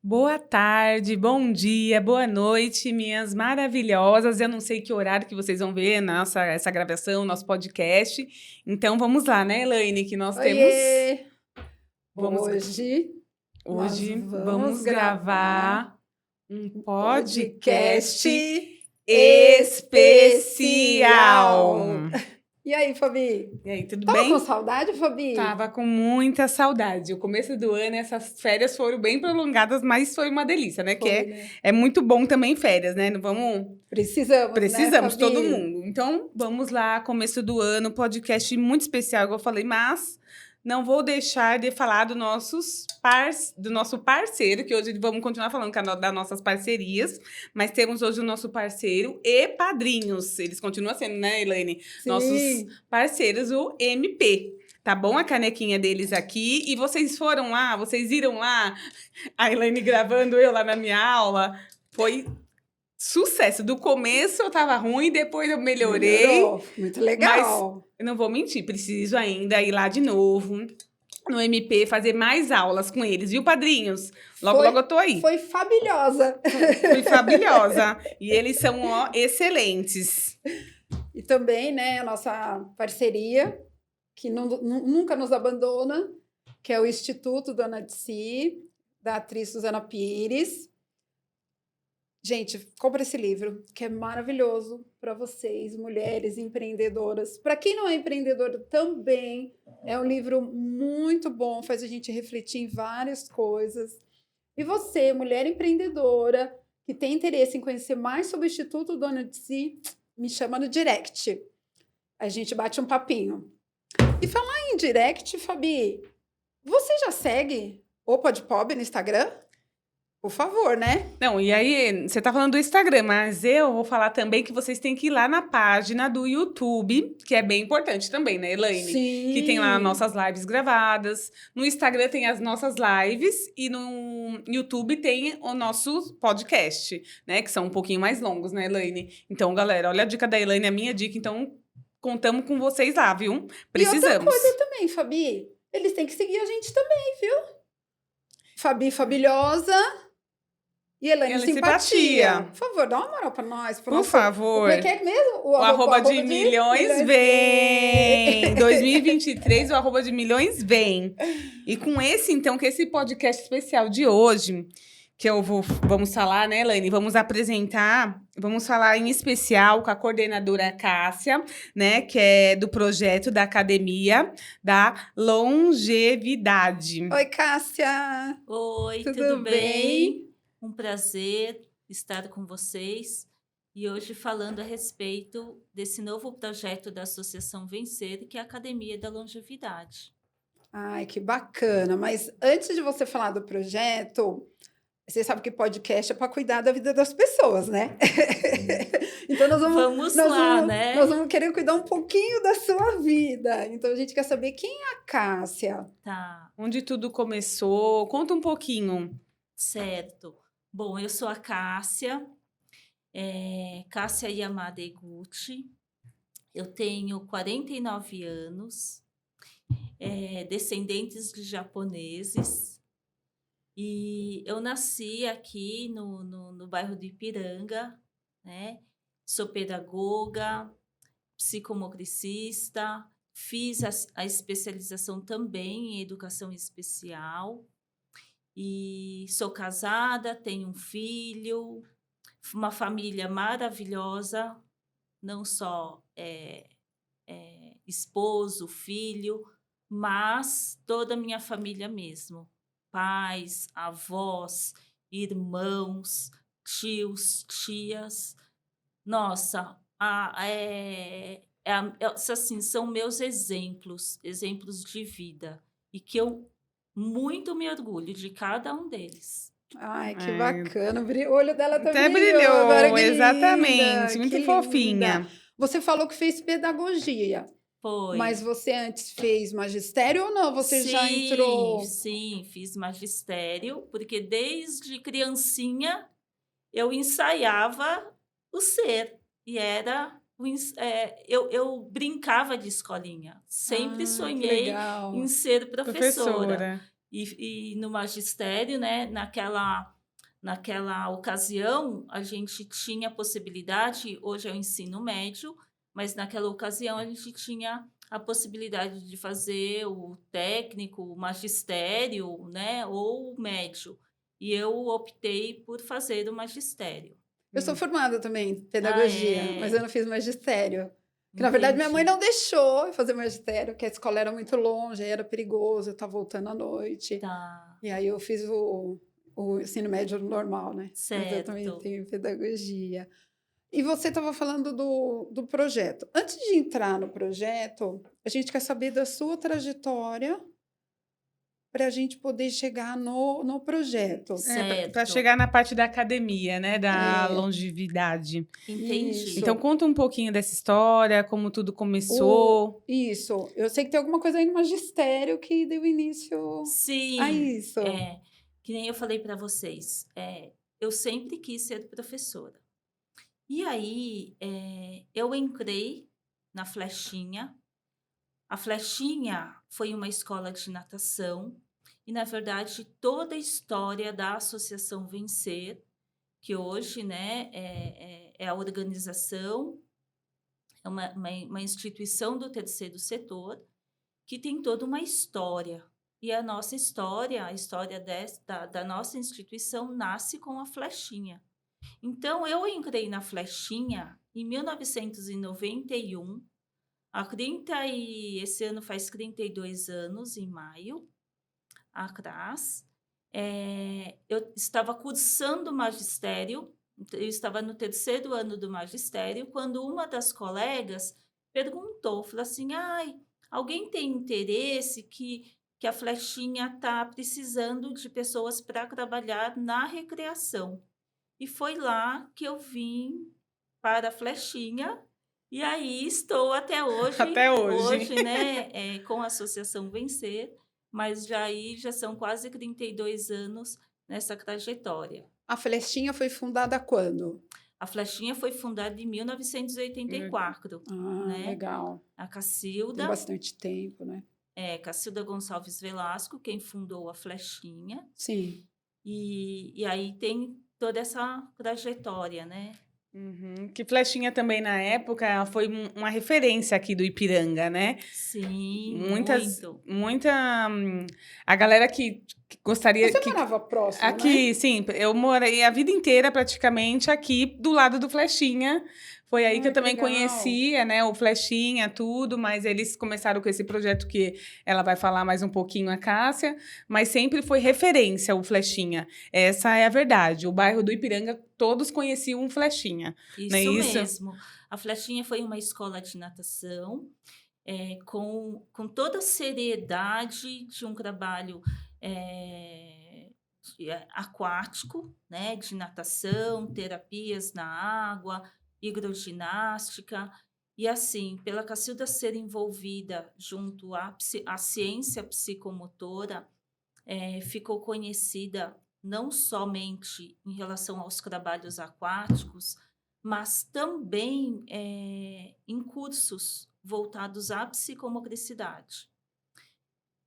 Boa tarde, bom dia, boa noite, minhas maravilhosas. Eu não sei que horário que vocês vão ver essa gravação, nosso podcast. Então vamos lá, né, Elaine, que nós temos. Oiê! Vamos, Nós hoje vamos vamos gravar gravar um podcast podcast especial. E aí, Fabi? E aí, tudo Tava bem? com saudade, Fabi? Tava com muita saudade. O começo do ano, essas férias foram bem prolongadas, mas foi uma delícia, né? Foi, né? É muito bom também férias, né? Não vamos. Precisamos, Precisamos, né, todo Fabi? mundo. Então, vamos lá, começo do ano, podcast muito especial, igual eu falei, mas não vou deixar de falar do nosso parceiro, que hoje vamos continuar falando das nossas parcerias, mas temos hoje o nosso parceiro e padrinhos. Eles continuam sendo, né, Elaine? Sim. Nossos parceiros, o MP. Tá bom? A canequinha deles aqui. E vocês foram lá, vocês viram lá, a Elaine gravando eu lá na minha aula. Foi sucesso. Do começo eu tava ruim, depois eu melhorei. Melhorou. Muito legal. Eu não vou mentir, preciso ainda ir lá de novo no MP, fazer mais aulas com eles, viu, padrinhos? Logo eu tô aí. Foi fabulosa. Fui fabulosa. E eles são, ó, excelentes. E também, né, a nossa parceria, que nunca nos abandona, que é o Instituto Dona de Si, da atriz Suzana Pires. Gente, compra esse livro, que é maravilhoso para vocês, mulheres empreendedoras. Para quem não é empreendedora também, é um livro muito bom, faz a gente refletir em várias coisas. E você, mulher empreendedora, que tem interesse em conhecer mais sobre o Instituto Dona de Si, me chama no direct. A gente bate um papinho. E falar em direct, Fabi, você já segue o Podpop no Instagram? Por favor, né? Não, e aí, você tá falando do Instagram, mas eu vou falar também que vocês têm que ir lá na página do YouTube, que é bem importante também, né, Elaine? Sim. Que tem lá nossas lives gravadas. No Instagram tem as nossas lives e no YouTube tem o nosso podcast, né? Que são um pouquinho mais longos, né, Elaine? Então, galera, olha a dica da Elaine, a minha dica, então contamos com vocês lá, viu? Precisamos. E outra coisa também, Fabi, eles têm que seguir a gente também, viu? Fabi Fabilhosa e Elaine Simpatia. Por favor, dá uma moral pra nós. Por favor. Como é que é mesmo? O arroba de milhões vem. 2023, o arroba de milhões vem. E com esse, então, que esse podcast especial de hoje, que vamos falar, né, Elaine? Vamos falar em especial com a coordenadora Cássia, né, que é do projeto da Academia da Longevidade. Oi, Cássia! Oi, tudo bem? Um prazer estar com vocês e hoje falando a respeito desse novo projeto da Associação Vencer, que é a Academia da Longevidade. Ai, que bacana! Mas antes de você falar do projeto, você sabe que podcast é para cuidar da vida das pessoas, né? Então nós vamos querer cuidar um pouquinho da sua vida. Então a gente quer saber quem é a Cássia. Tá. Onde tudo começou? Conta um pouquinho. Certo. Bom, eu sou a Cássia, Cássia Yamada Eguchi. Eu tenho 49 anos, descendentes de japoneses. E eu nasci aqui no bairro do Ipiranga, né? Sou pedagoga, psicomotricista, fiz a especialização também em educação especial. E sou casada, tenho um filho, uma família maravilhosa, não só esposo, filho, mas toda a minha família mesmo. Pais, avós, irmãos, tios, tias. Nossa, assim, são meus exemplos de vida. E que eu muito me orgulho de cada um deles. Ai, que bacana. O olho dela Até brilhou. Agora, exatamente. Muito que fofinha. Linda. Você falou que fez pedagogia. Foi. Mas você antes fez magistério ou não? Você já entrou? Sim, fiz magistério, porque desde criancinha eu ensaiava o ser. E era... eu brincava de escolinha. Sempre sonhei em ser professora. E no magistério, né, naquela ocasião, a gente tinha a possibilidade, hoje é o ensino médio, mas naquela ocasião a gente tinha a possibilidade de fazer o técnico, o magistério, né, ou o médio. E eu optei por fazer o magistério. Eu sou formada também em Ah, pedagogia, mas eu é? não fiz magistério. Que, na verdade, minha mãe Entendi. não deixou eu fazer magistério, porque a escola era muito longe, aí era perigoso, eu estava voltando à noite. Tá, E aí eu fiz o ensino médio normal, né? Mas eu também certo. tenho pedagogia. E você estava falando do projeto. Antes de entrar no projeto, a gente quer saber da sua trajetória para a gente poder chegar no projeto. Para Certo. chegar na parte da academia, né? Da É, longevidade. Entendi. Então, isso. conta um pouquinho dessa história, como tudo O, começou. isso. Eu sei que tem alguma coisa aí no magistério que deu início a Sim, isso. que nem eu falei para vocês, eu sempre quis ser professora. E aí, eu entrei na Flechinha. A Flechinha foi uma escola de natação e, na verdade, toda a história da Associação Vencer, que hoje, né, é a organização, é uma instituição do terceiro setor, que tem toda uma história. E a nossa história, a história da nossa instituição, nasce com a Flechinha. Então, eu entrei na Flechinha em 1991, esse ano faz 32 anos, em maio, atrás. Eu estava cursando magistério, eu estava no terceiro ano do magistério, quando uma das colegas perguntou, falou assim, ai, alguém tem interesse que a Flechinha está precisando de pessoas para trabalhar na recreação. E foi lá que eu vim para a Flechinha, e aí estou até Até hoje. hoje, né, com a Associação Vencer, mas já são quase 32 anos nessa trajetória. A Flechinha foi fundada quando? A Flechinha foi fundada em 1984, Ah, né? legal. A Tem Cacilda, bastante tempo, né? Cacilda Gonçalves Velasco, quem fundou a Flechinha, Sim. e aí tem toda essa trajetória, né? Uhum. Que Flechinha também, na época, foi uma referência aqui do Ipiranga, né? Sim, Muitas, muito. muita... a galera que gostaria... Você Que, morava próximo, né? aqui, sim, eu morei a vida inteira praticamente aqui do lado do Flechinha. Foi aí que eu Que também legal. conhecia, né, o Flechinha, tudo, mas eles começaram com esse projeto que ela vai falar mais um pouquinho, a Cássia, mas sempre foi referência o Flechinha. Essa é a verdade. O bairro do Ipiranga, todos conheciam o Flechinha, não é Isso isso? mesmo. A Flechinha foi uma escola de natação, com toda a seriedade de um trabalho aquático, né, de natação, terapias na água, hidroginástica. E assim, pela Cacilda ser envolvida junto à ciência psicomotora, ficou conhecida não somente em relação aos trabalhos aquáticos, mas também em cursos voltados à psicomotricidade.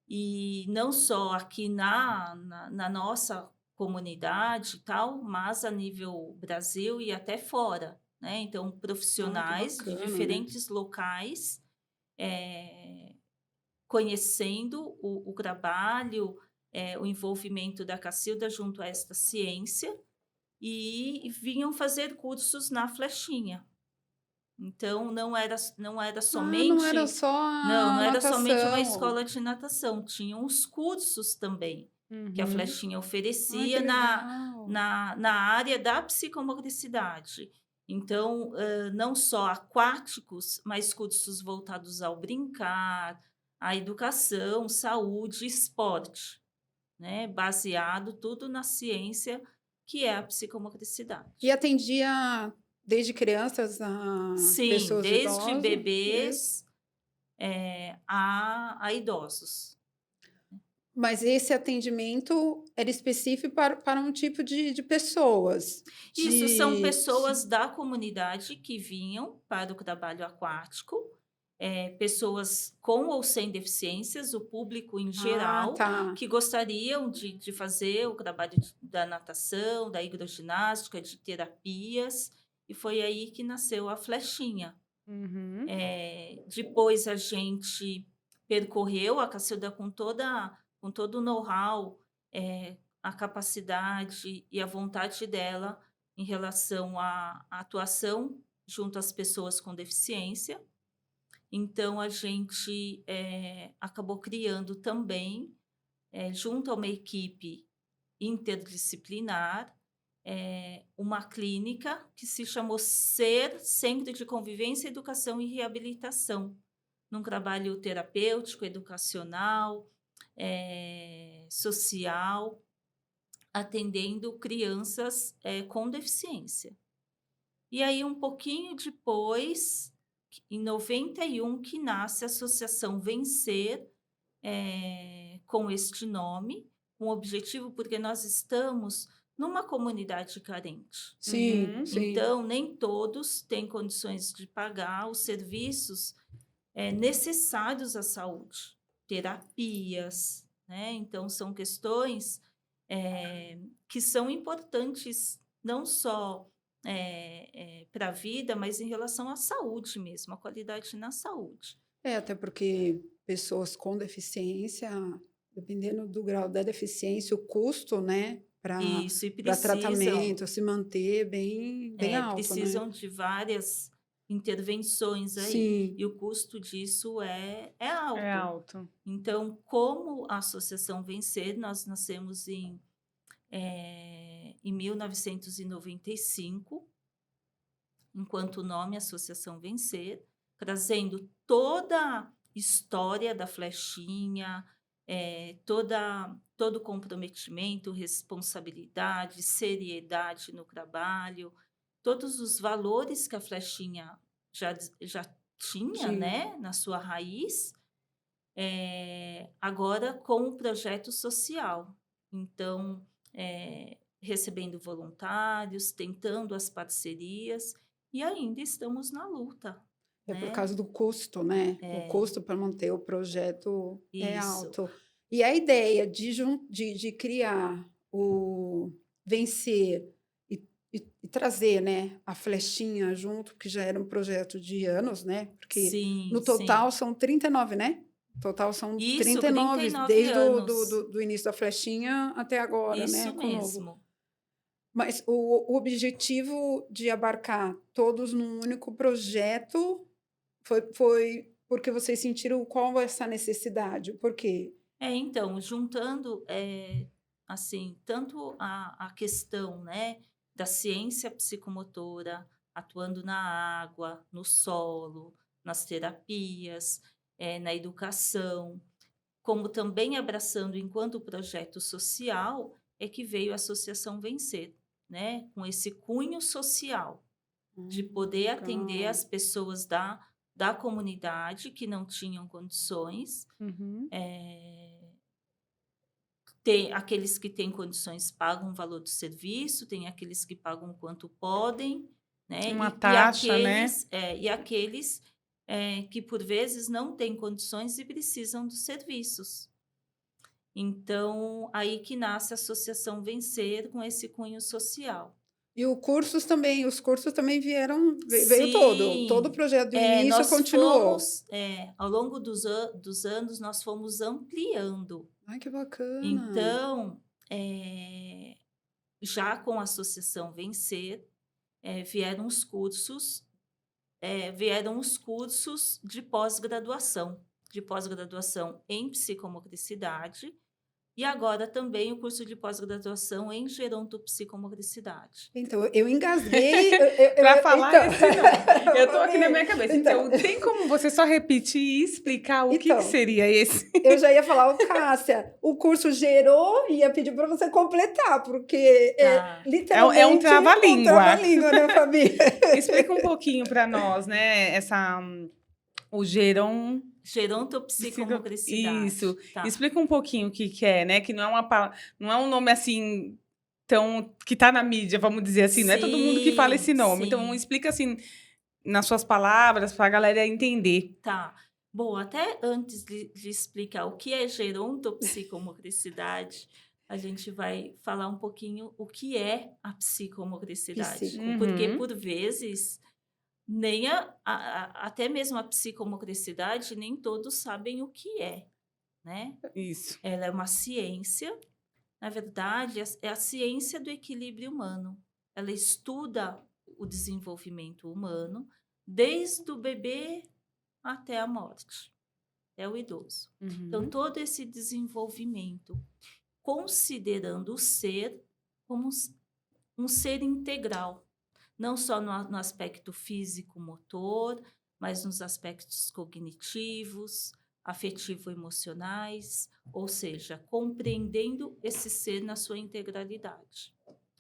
E não só aqui na nossa comunidade e tal, mas a nível Brasil e até fora, né? Então, Ah, que profissionais de bacana, né? diferentes locais conhecendo o trabalho, o envolvimento da Cacilda junto a esta ciência e vinham fazer cursos na Flechinha. Então, não era Ah, não era somente só não a era somente uma natação. escola de natação, tinham os cursos também que a Uhum. Flechinha Ai, que oferecia legal. na área da psicomotricidade. Então, não só aquáticos, mas cursos voltados ao brincar, à educação, saúde, esporte, né? Baseado tudo na ciência que é a E psicomotricidade. atendia desde crianças a Sim, pessoas desde idosas? Isso. bebês a idosos. Mas esse atendimento era específico para um tipo de pessoas. Isso são pessoas da comunidade que vinham para o trabalho aquático pessoas com ou sem deficiências, o público em geral, tá. que gostariam de fazer o trabalho da natação, da hidroginástica, de terapias, e foi aí que nasceu a Flechinha. Uhum. Depois a gente percorreu a Cacilda com todo o know-how, a capacidade e a vontade dela em relação à atuação junto às pessoas com deficiência. Então, a gente acabou criando também, junto a uma equipe interdisciplinar, uma clínica que se chamou SER, Centro de Convivência, Educação e Reabilitação, num trabalho terapêutico, educacional, social, atendendo crianças com deficiência. E aí, um pouquinho depois, em 91, que nasce a Associação Vencer, com este nome, com o objetivo, porque nós estamos numa comunidade carente. Sim, Uhum. sim. Então, nem todos têm condições de pagar os serviços necessários à saúde, terapias, né? Então, são questões que são importantes não só para a vida, mas em relação à saúde mesmo, à qualidade na saúde. Até porque pessoas com deficiência, dependendo do grau da deficiência, o custo, né, para Isso, e precisam, tratamento, se manter bem alto, né? precisam de várias intervenções aí, Sim. e o custo disso é alto. É alto. Então, como a Associação Vencer, nós nascemos em 1995, enquanto o nome Associação Vencer, trazendo toda a história da Flechinha, todo comprometimento, responsabilidade, seriedade no trabalho, todos os valores que a Flechinha já tinha, Sim. né, na sua raiz, agora com o projeto social. Então, recebendo voluntários, tentando as parcerias, e ainda estamos na luta. Por né? causa do custo, né? O custo para manter o projeto é Isso. alto. E a ideia de criar o Vencer e trazer, né, a Flechinha junto, que já era um projeto de anos, né? Porque Sim, no total são 39, né? No total são Isso, 39, 39 desde anos. do início da Flechinha até agora, Isso né? Com o novo. mesmo. Mas o objetivo de abarcar todos num único projeto foi porque vocês sentiram qual essa necessidade? Por quê? Então, juntando, assim, tanto a questão, né, da ciência psicomotora, atuando na água, no solo, nas terapias, na educação, como também abraçando enquanto projeto social, é que veio a Associação Vencer, né, com esse cunho social, de poder atender legal. as pessoas da comunidade que não tinham condições. Uhum. Tem aqueles que têm condições pagam o valor do serviço, tem aqueles que pagam o quanto podem, né? Uma taxa, né? E aqueles que por vezes não têm condições e precisam dos serviços. Então, aí que nasce a Associação Vencer com esse cunho social. E os cursos também vieram, veio todo o projeto do início nós continuou. fomos, ao longo dos anos, nós fomos ampliando. Ai, que bacana. Então, já com a Associação Vencer, vieram os cursos de pós-graduação em psicomotricidade, e agora também o curso de pós-graduação em gerontopsicomotricidade. Então, eu engasguei. Para falar então, esse nome. Eu estou aqui na minha cabeça. Então. Então, tem como você só repetir e explicar o que seria esse? Eu já ia falar, Cássia, o curso gerou e ia pedir para você completar, porque literalmente é um trava-língua. Um trava-língua, né, Fabi? Explica um pouquinho para nós, né? O Gerontopsicomotricidade. Isso. Tá. Explica um pouquinho o que é, né? Que não é um nome assim tão que está na mídia, vamos dizer assim. Não é todo mundo que fala esse nome. Sim. Então explica assim nas suas palavras, para a galera entender. Tá. Bom, até antes de explicar o que é gerontopsicomotricidade, a gente vai falar um pouquinho o que é a psicomotricidade. Psico. Porque, Uhum. por vezes, nem até mesmo a psicomotricidade, nem todos sabem o que é, né? Isso. Ela é uma ciência, na verdade, é a ciência do equilíbrio humano. Ela estuda o desenvolvimento humano, desde o bebê até a morte, é o idoso. Então, Uhum. todo esse desenvolvimento, considerando o ser como um ser integral, não só no aspecto físico-motor, mas nos aspectos cognitivos, afetivo-emocionais, ou seja, compreendendo esse ser na sua integralidade.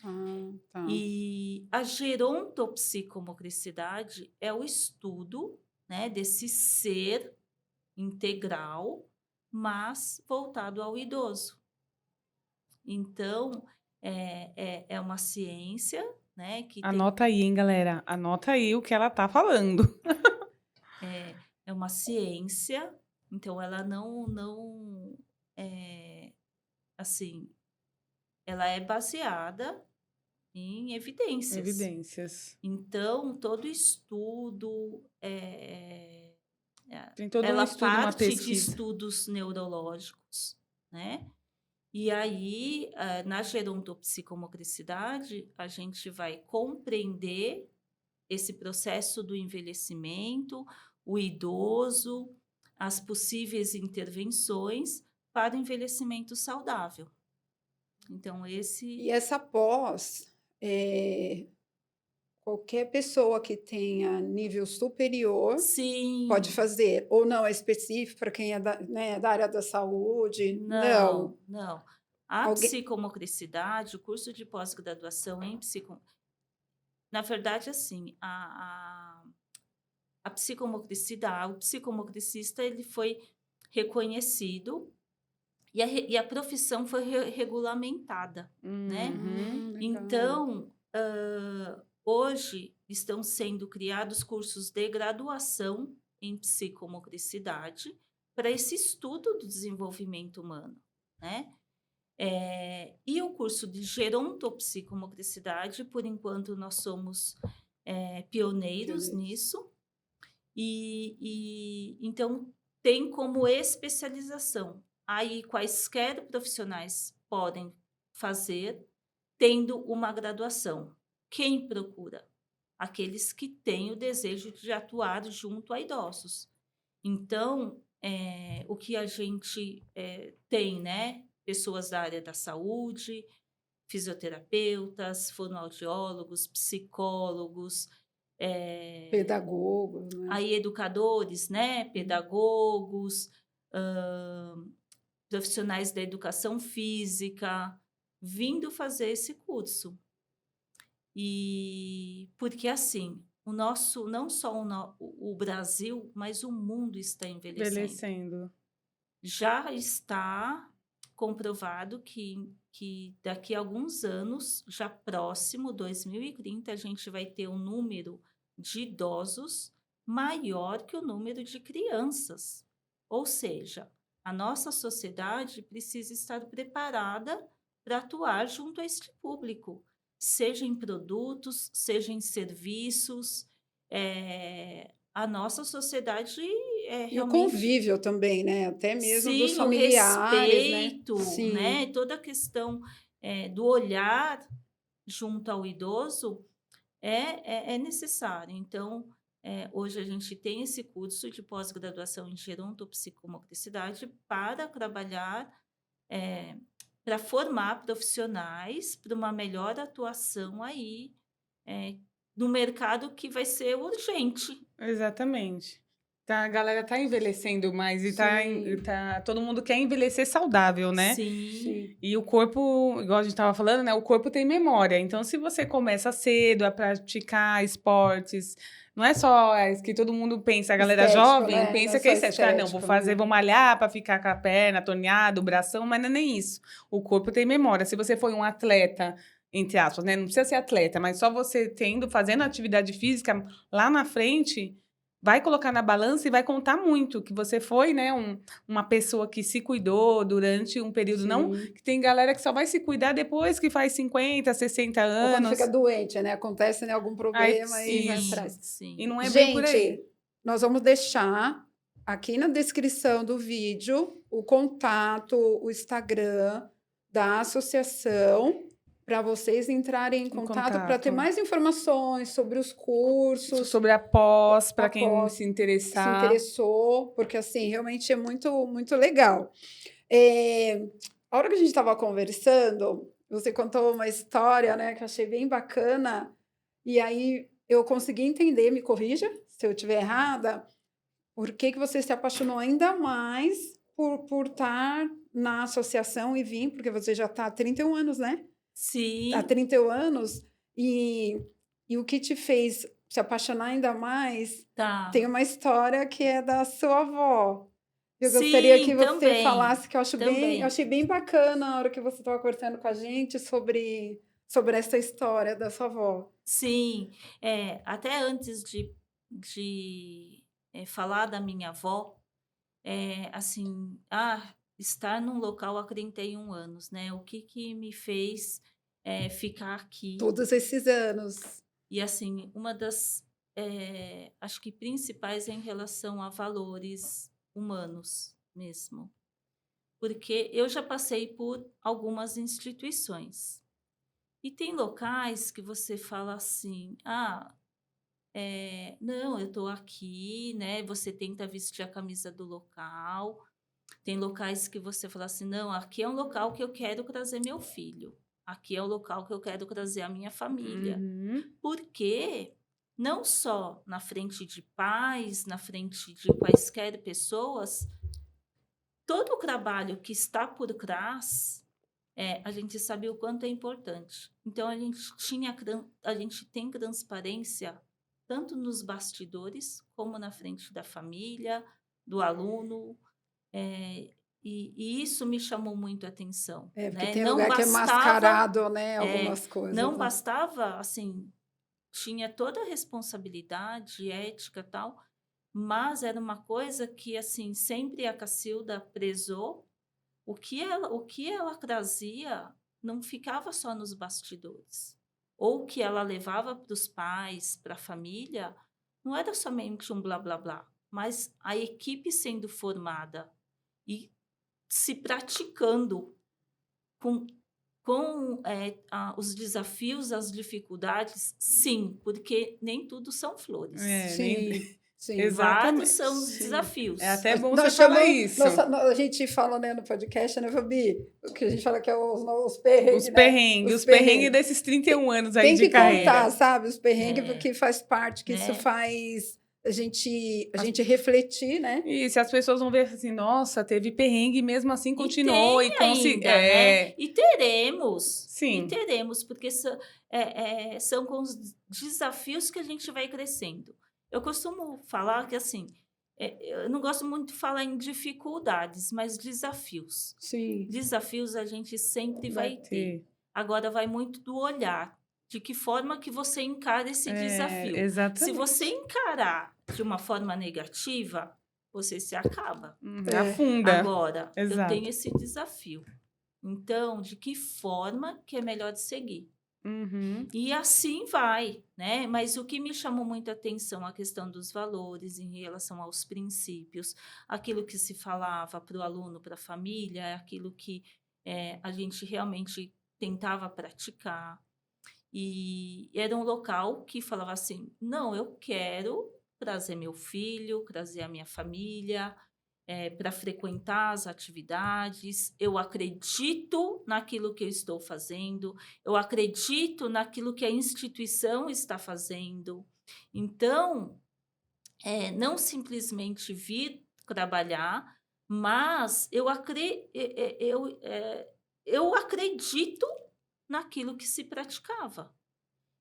Ah, tá. E a gerontopsicomotricidade é o estudo, né, desse ser integral, mas voltado ao idoso. Então, é uma ciência, né, que tem, Anota aí, hein, galera? Anota aí o que ela tá falando. é uma ciência, então ela não assim, ela é baseada em evidências. Evidências. Então, todo estudo Tem todo um ela estudo, uma parte de pesquisa. estudos neurológicos, né? E aí, na gerontopsicomotricidade, a gente vai compreender esse processo do envelhecimento, o idoso, as possíveis intervenções para o envelhecimento saudável. Então, E esse... essa pós, qualquer pessoa que tenha nível superior pode Sim, fazer, ou não é específico para quem é né, da área da saúde? Não. não. A Alguém... psicomotricidade, o curso de pós-graduação em na verdade, assim, a psicomotricidade, o psicomotricista, ele foi reconhecido e a profissão foi regulamentada, né? Uhum. legal. Então, hoje estão sendo criados cursos de graduação em psicomotricidade para esse estudo do desenvolvimento humano, né? E o curso de gerontopsicomotricidade, por enquanto, nós somos pioneiros nisso. E então tem como especialização. Aí quaisquer profissionais podem fazer tendo uma graduação. Quem procura? Aqueles que têm o desejo de atuar junto a idosos. Então, o que a gente tem, né? Pessoas da área da saúde, fisioterapeutas, fonoaudiólogos, psicólogos, Pedagogos, né? aí educadores, né? Pedagogos, profissionais da educação física, vindo fazer esse curso. E porque assim, o nosso, não só o Brasil, mas o mundo está envelhecendo. Já está comprovado que daqui a alguns anos, já próximo, 2030, a gente vai ter um número de idosos maior que o número de crianças. Ou seja, a nossa sociedade precisa estar preparada para atuar junto a este público, seja em produtos, seja em serviços. A nossa sociedade E o realmente... convívio também, né? Até mesmo dos Sim, o familiares, né? respeito, Sim. né? Toda a questão do olhar junto ao idoso é necessário. Então, hoje a gente tem esse curso de pós-graduação em gerontopsicomotricidade para trabalhar, para formar profissionais para uma melhor atuação aí no mercado que vai ser urgente. Exatamente. A galera tá envelhecendo mais e Sim. todo mundo quer envelhecer saudável, né? Sim. E o corpo, igual a gente tava falando, né? O corpo tem memória. Então, se você começa cedo a praticar esportes, não é só que todo mundo pensa, a galera Estético, jovem né? pensa Não é que é só estética. Ah, não, vou fazer, né? vou malhar pra ficar com a perna torneada, o bração, mas não é nem isso. O corpo tem memória. Se você foi um atleta entre aspas, né? Não precisa ser atleta, mas só você fazendo atividade física, lá na frente, vai colocar na balança e vai contar muito que você foi, né, uma pessoa que se cuidou durante um período. Não, Sim. que tem galera que só vai se cuidar depois que faz 50, 60 Ou quando anos. fica doente, né? Acontece, né, algum problema e vai Isso. atrás. Sim. E não é bem por aí. Gente, nós vamos deixar aqui na descrição do vídeo o contato, o Instagram da associação para vocês entrarem em contato para ter contato. mais informações sobre os cursos, Sobre a pós, para quem pós, se se interessar. interessou, porque assim, realmente é muito, muito legal. A hora que a gente estava conversando, você contou uma história, né, que eu achei bem bacana, e aí eu consegui entender, me corrija se eu estiver errada, por que você se apaixonou ainda mais por estar na associação e vir, porque você já está há 31 anos, né? Sim. Há 31 anos, e o que te fez se apaixonar ainda mais, Tá. tem uma história que é da sua avó. Eu Sim, gostaria que você também, falasse, que eu também. achei bem bacana a hora que você estava conversando com a gente sobre essa história da sua avó. Sim, até antes de falar da minha avó, assim, estar num local há 31 anos, né? O que me fez ficar aqui? Todos esses anos. E assim, uma das, acho que principais é em relação a valores humanos mesmo. Porque eu já passei por algumas instituições. E tem locais que você fala assim, não, eu estou aqui, né? Você tenta vestir a camisa do local. Tem locais que você fala assim, não, aqui é um local que eu quero trazer meu filho. Aqui é o local que eu quero trazer a minha família. Uhum. Porque não só na frente de pais, na frente de quaisquer pessoas, todo o trabalho que está por trás, a gente sabe o quanto é importante. Então, a gente tem transparência tanto nos bastidores, como na frente da família, do aluno, e isso me chamou muito a atenção. Porque Né? tem Não lugar que é bastava, mascarado, né? Algumas coisas. não né? bastava, assim, tinha toda a responsabilidade, ética e tal, mas era uma coisa que, assim, sempre a Cacilda prezou. O que ela trazia não ficava só nos bastidores. Ou o que ela levava para os pais, para a família, não era somente um blá blá blá, mas a equipe sendo formada e se praticando com os desafios, as dificuldades, sim, porque nem tudo são flores. Sim, sim. Exatamente. Vários são os Sim. desafios. É até bom Nós você falar chamamos, isso. a gente fala, né, no podcast, né, Fabi? O que a gente fala que é os perrengues, Os né? perrengues, os perrengues desses 31 anos aí Tem de que carreira. contar, sabe? Os perrengues, É. porque faz parte, que isso Né? faz a gente refletir, né? E se as pessoas vão ver assim, nossa, teve perrengue, mesmo assim E continuou tem ainda, né? E teremos. Sim. E teremos, porque são com os desafios que a gente vai crescendo. Eu costumo falar que, assim, eu não gosto muito de falar em dificuldades, mas desafios. Sim. Desafios a gente sempre vai ter. Agora vai muito do olhar. De que forma que você encara esse desafio. Exatamente. Se você encarar de uma forma negativa, você se acaba. Afunda. Agora, Exato. eu tenho esse desafio. Então, de que forma que é melhor de seguir? Uhum. E assim vai, né? Mas o que me chamou muito a atenção, a questão dos valores em relação aos princípios, aquilo que se falava para o aluno, para a família, aquilo que a gente realmente tentava praticar. E era um local que falava assim, não, eu quero trazer meu filho, trazer a minha família, para frequentar as atividades, eu acredito naquilo que eu estou fazendo, eu acredito naquilo que a instituição está fazendo. Então, não simplesmente vir trabalhar, mas eu acredito naquilo que se praticava.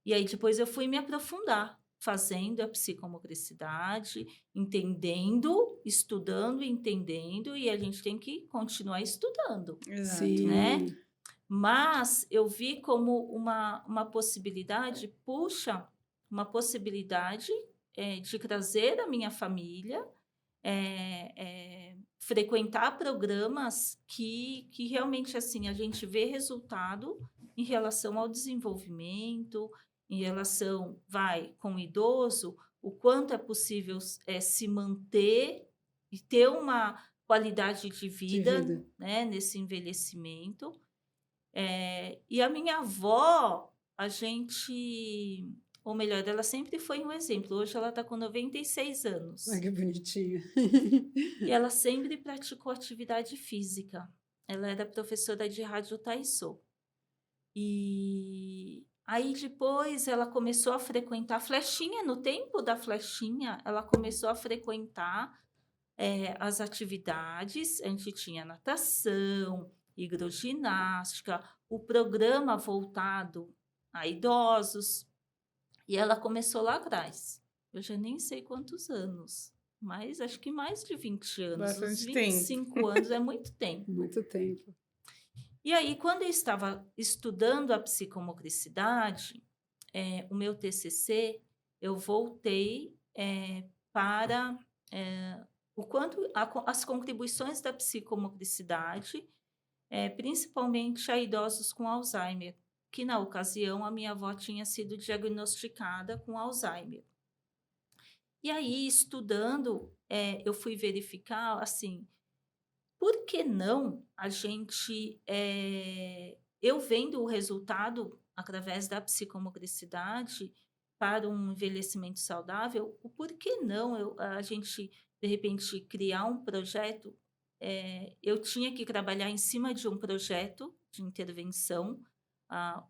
E aí depois eu fui me aprofundar, fazendo a psicomotricidade, estudando, entendendo, e a gente tem que continuar estudando. Exato. Sim. Né? Mas eu vi como uma possibilidade, de trazer a minha família, frequentar programas que realmente assim a gente vê resultado em relação ao desenvolvimento, em relação, com o idoso, o quanto é possível se manter e ter uma qualidade de De vida, vida. né, nesse envelhecimento. E a minha avó, ou melhor, ela sempre foi um exemplo. Hoje ela está com 96 anos. Ai, que bonitinha. E ela sempre praticou atividade física. Ela era professora de rádio Taizô. E aí depois ela começou a frequentar flechinha. No tempo da flechinha, ela começou a frequentar as atividades. A gente tinha natação, hidroginástica, o programa voltado a idosos. E ela começou lá atrás. Eu já nem sei quantos anos, mas acho que mais de 20 anos. Bastante Uns 25 anos é muito tempo. Muito tempo. E aí, quando eu estava estudando a psicomotricidade, o meu TCC, eu voltei para o quanto as contribuições da psicomotricidade, principalmente a idosos com Alzheimer, que na ocasião a minha avó tinha sido diagnosticada com Alzheimer. E aí, estudando, eu fui verificar, assim, por que não a gente, eu vendo o resultado através da psicomotricidade para um envelhecimento saudável, o por que não a gente, de repente, criar um projeto? Eu tinha que trabalhar em cima de um projeto de intervenção.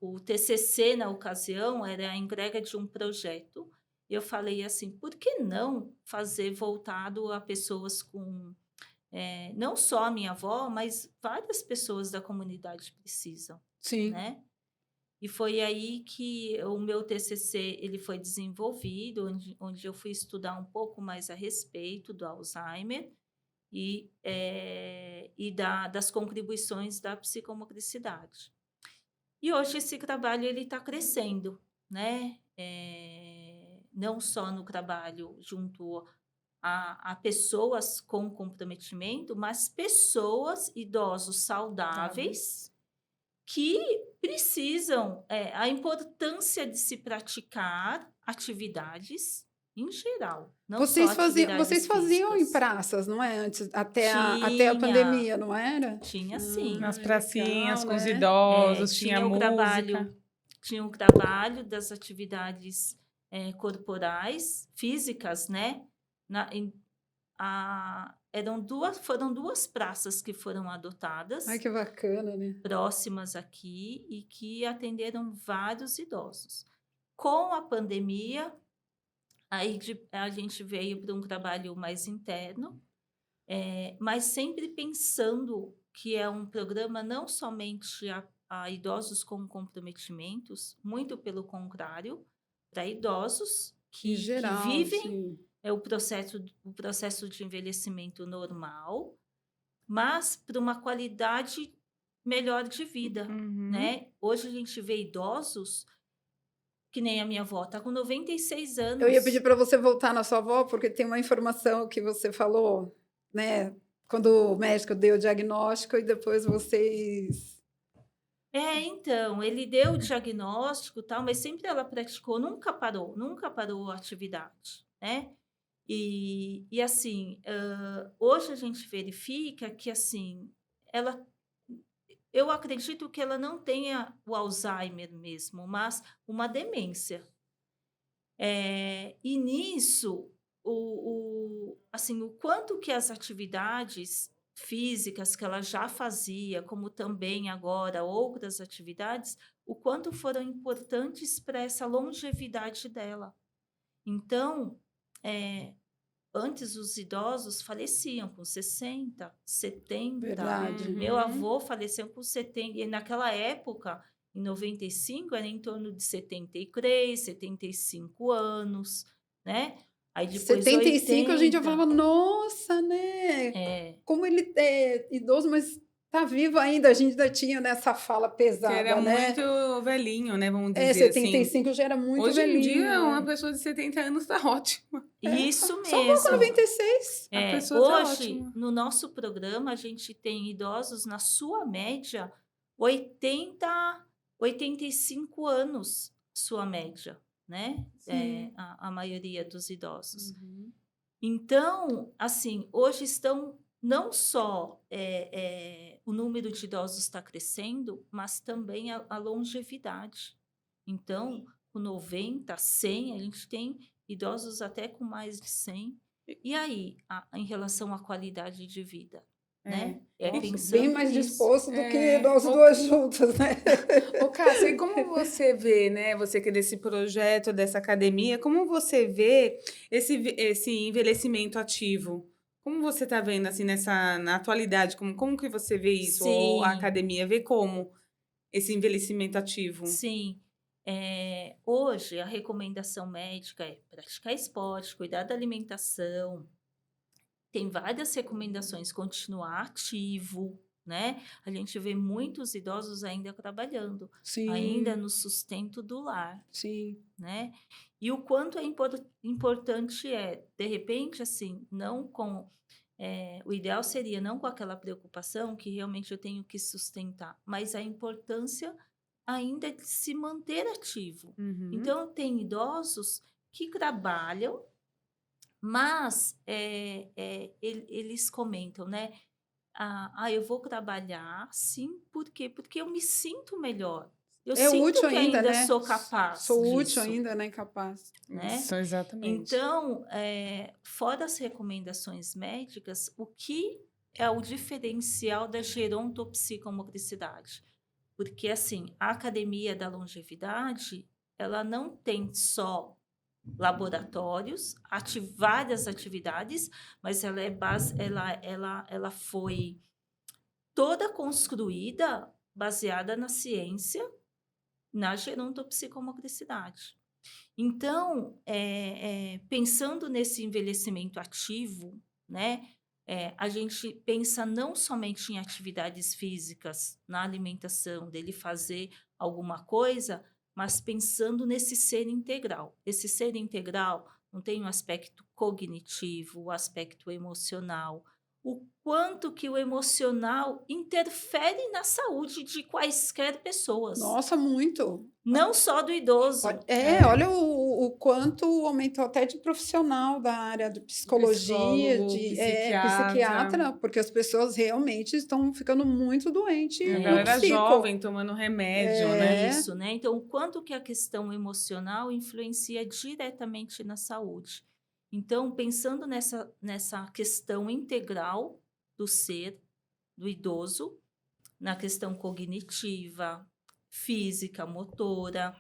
O TCC, na ocasião, era a entrega de um projeto. Eu falei assim, por que não fazer voltado a pessoas com... não só a minha avó, mas várias pessoas da comunidade precisam, Sim. né? E foi aí que o meu TCC ele foi desenvolvido, onde eu fui estudar um pouco mais a respeito do Alzheimer e das contribuições da psicomotricidade. E hoje esse trabalho ele está crescendo, né? Não só no trabalho junto a pessoas com comprometimento, mas pessoas, idosos saudáveis, que precisam, a importância de se praticar atividades em geral, não só atividades Vocês faziam em físicas. praças, não é? Antes, até a Tinha. pandemia, não era? Tinha sim. Nas legal, pracinhas com os né? idosos, tinha o música. tinha o trabalho das atividades corporais, físicas, né? Foram duas praças que foram adotadas, Ai, que bacana, né? próximas aqui, e que atenderam vários idosos. Com a pandemia, aí a gente veio para um trabalho mais interno, mas sempre pensando que é um programa não somente a idosos com comprometimentos, muito pelo contrário, para idosos Em que geral, vivem sim. o processo de envelhecimento normal, mas para uma qualidade melhor de vida, Uhum. né? Hoje a gente vê idosos, que nem a minha avó, está com 96 anos. Eu ia pedir para você voltar na sua avó, porque tem uma informação que você falou, né? Quando o médico deu o diagnóstico e depois vocês... Então, ele deu o diagnóstico, tal, mas sempre ela praticou, nunca parou a atividade, né? E assim, hoje a gente verifica que, assim, eu acredito que ela não tenha o Alzheimer mesmo, mas uma demência. E nisso, assim, o quanto que as atividades físicas que ela já fazia, como também agora outras atividades, o quanto foram importantes para essa longevidade dela. Então, antes os idosos faleciam com 60, 70. Verdade. Meu Uhum. avô faleceu com 70, e naquela época, em 95, era em torno de 73, 75 anos, né? Aí depois 75 a gente já 80. falava, nossa, né? É, Como ele é idoso, mas tá vivo ainda, a gente ainda tinha nessa fala Que pesada, era né? muito velhinho, né? Vamos É, dizer assim. 75 já era muito Hoje em velhinho. dia, uma né? pessoa de 70 anos tá ótima. Isso Só um pouco mesmo. 96. A É, pessoa tá hoje, ótima. no nosso programa, a gente tem idosos, na sua média, 80, 85 anos, sua média, né? Sim. A maioria dos idosos. Uhum. Então, assim, hoje estão não só o número de idosos está crescendo, mas também a longevidade. Então, com 90, 100, a gente tem idosos até com mais de 100. E aí, em relação à qualidade de vida, né? É. Nossa, Pensando bem mais nisso. disposto do que É. nós duas juntas, né? Ô, Cássia, e como você vê, né? Você que é desse projeto, dessa academia, como você vê esse envelhecimento ativo? Como você está vendo, assim, na atualidade? Como que você vê isso? Ou a Sim, academia vê como esse envelhecimento ativo? sim. Hoje, a recomendação médica é praticar esporte, cuidar da alimentação. Tem várias recomendações, continuar ativo, né? A gente vê muitos idosos ainda trabalhando, ainda Sim, no sustento do lar, sim. né? E o quanto é importante de repente, assim, não com. O ideal seria não com aquela preocupação que realmente eu tenho que sustentar, mas a importância ainda de se manter ativo. Uhum. Então, tem idosos que trabalham, mas eles comentam, né? Eu vou trabalhar, sim, por quê? Porque eu me sinto melhor. Eu É sinto útil que ainda, ainda né? sou capaz Sou útil disso, ainda, né? Capaz. né? Isso, exatamente. Então, fora as recomendações médicas, o que é o diferencial da gerontopsicomotricidade? Porque, assim, a Academia da Longevidade, ela não tem só laboratórios, várias atividades, mas ela foi toda construída baseada na ciência, na gerontopsicomotricidade. Então, pensando nesse envelhecimento ativo, né, a gente pensa não somente em atividades físicas, na alimentação, dele fazer alguma coisa, mas pensando nesse ser integral. Esse ser integral não tem o aspecto cognitivo, o aspecto emocional, o quanto que o emocional interfere na saúde de quaisquer pessoas, Nossa, muito. não só do idoso. É. Olha o quanto aumentou até de profissional da área de psicologia, Psicólogo, de psiquiatra, psiquiatra, porque as pessoas realmente estão ficando muito doentes a no galera psico. jovem tomando remédio, né? É, Isso, né? Então, o quanto que a questão emocional influencia diretamente na saúde. Então, pensando nessa questão integral do ser, do idoso, na questão cognitiva, física, motora,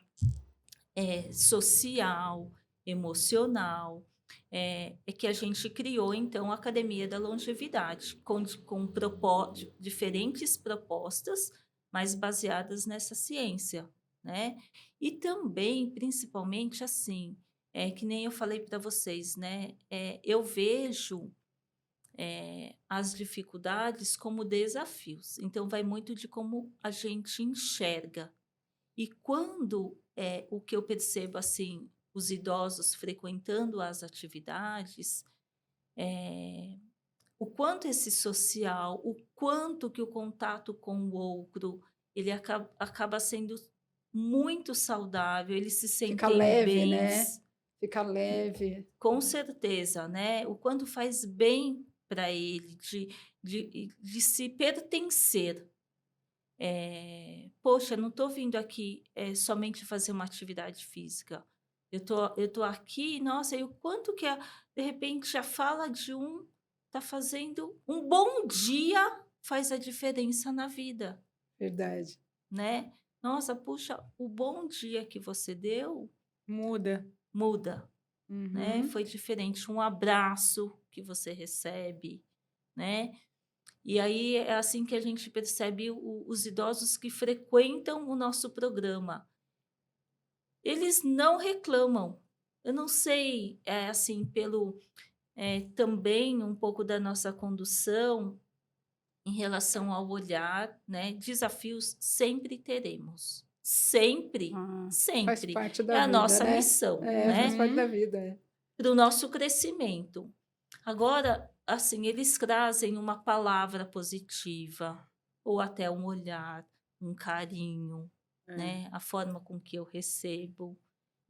social, emocional, que a gente criou, então, a Academia da Longevidade, com diferentes propostas, mas baseadas nessa ciência, né? E também, principalmente, assim, que nem eu falei para vocês, né? Eu vejo as dificuldades como desafios, então vai muito de como a gente enxerga. E quando o que eu percebo assim, os idosos frequentando as atividades, o quanto esse social, o quanto que o contato com o outro, ele acaba sendo muito saudável, eles se fica sentem leve, né? bens, Fica leve. com certeza, né? O quanto faz bem para ele de se pertencer. Poxa, não estou vindo aqui somente fazer uma atividade física. Eu tô aqui, nossa, e o quanto que de repente a fala de um está fazendo um bom dia faz a diferença na vida, Verdade. né? Nossa, puxa, o bom dia que você deu Muda. muda, né? Uhum. Foi diferente. Um abraço que você recebe, né? E aí é assim que a gente percebe os idosos que frequentam o nosso programa. Eles não reclamam. Eu não sei, assim, também um pouco da nossa condução, em relação ao olhar, né? Desafios sempre teremos. Sempre, Faz sempre. parte da É a vida, nossa né? missão, Faz né? parte da vida. Para o nosso crescimento. Agora, assim, eles trazem uma palavra positiva, ou até um olhar, um carinho, né? A forma com que eu recebo.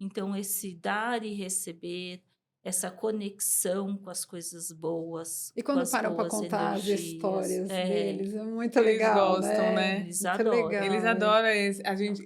Então, esse dar e receber, essa conexão com as coisas boas, E com quando as param para boas contar as energias. histórias deles, é muito Eles legal, gostam, né? Eles Muito adoram. legal. Eles adoram a gente.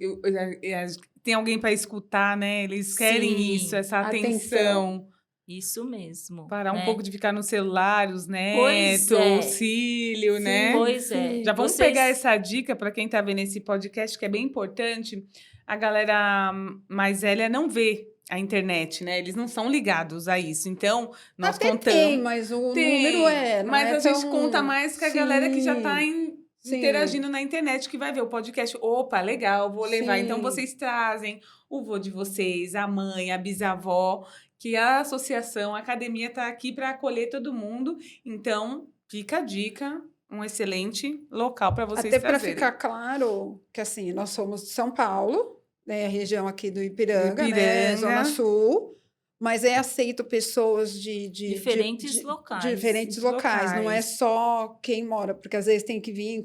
Tem alguém para escutar, né? Eles querem isso, Sim, essa atenção. atenção. isso mesmo, Parar um né? pouco de ficar no celular, os Pois netos, é. o cílio, Sim, né? Pois é. sim. Já vamos Vocês- pegar essa dica para quem está vendo esse podcast, que é bem importante. A galera mais velha não vê a internet, né? Eles não são ligados a isso. Então, nós Até contamos. tem, mas o número não mas é a gente tão... conta mais com a galera que já está Sim, interagindo na internet, que vai ver o podcast. Opa, legal, vou levar. Então, sim. vocês trazem o vô de vocês, a mãe, a bisavó, que a associação, a academia está aqui para acolher todo mundo. Então, fica a dica, um excelente local para vocês Até para trazerem. ficar claro que assim, nós somos de São Paulo, né, a região aqui do Ipiranga, né, Zona Sul, mas é aceito pessoas de Diferentes locais. diferentes locais, não é só quem mora, porque às vezes tem que vir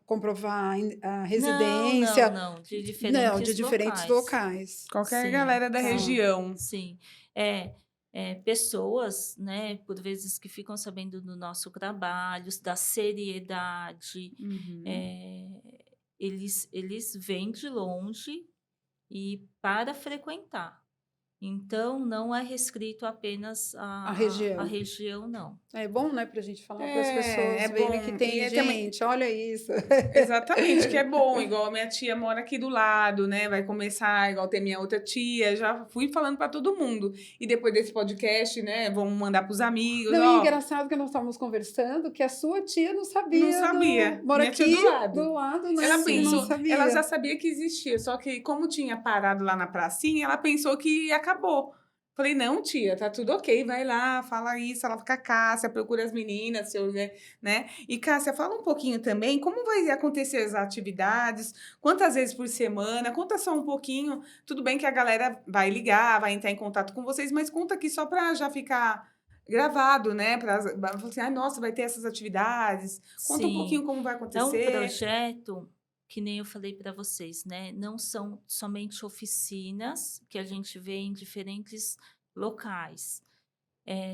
comprovar a residência. Não, de diferentes Não, de diferentes locais. Qualquer Sim, galera da sim. região. Sim, pessoas, né, por vezes que ficam sabendo do nosso trabalho, da seriedade, eles vêm de longe e para frequentar. Então, não é restrito apenas A região. a região, não. É bom, né, para a gente falar para as É pessoas verem bom. que tem E gente, olha isso. Exatamente, que é bom. Igual a minha tia mora aqui do lado, né? Vai começar, igual tem minha outra tia. Já fui falando para todo mundo. E depois desse podcast, né? Vamos mandar para os amigos. Não, ó, e engraçado que nós estávamos conversando que a sua tia não sabia. Não sabia. Mora Minha tia aqui do lado. né? Ela Sim. pensou, Não sabia. ela já sabia que existia, só que como tinha parado lá na pracinha, ela pensou que acabou. Falei, não, tia, tá tudo ok, vai lá, fala isso, ela fica Cássia, procura as meninas, né? E Cássia, fala um pouquinho também, como vai acontecer as atividades, quantas vezes por semana, conta só um pouquinho, tudo bem que a galera vai ligar, vai entrar em contato com vocês, mas conta aqui só para já ficar gravado, né? Pra assim, ai, nossa, vai ter essas atividades, conta um pouquinho como vai acontecer. É um projeto que nem eu falei para vocês, né? Não são somente oficinas que a gente vê em diferentes locais.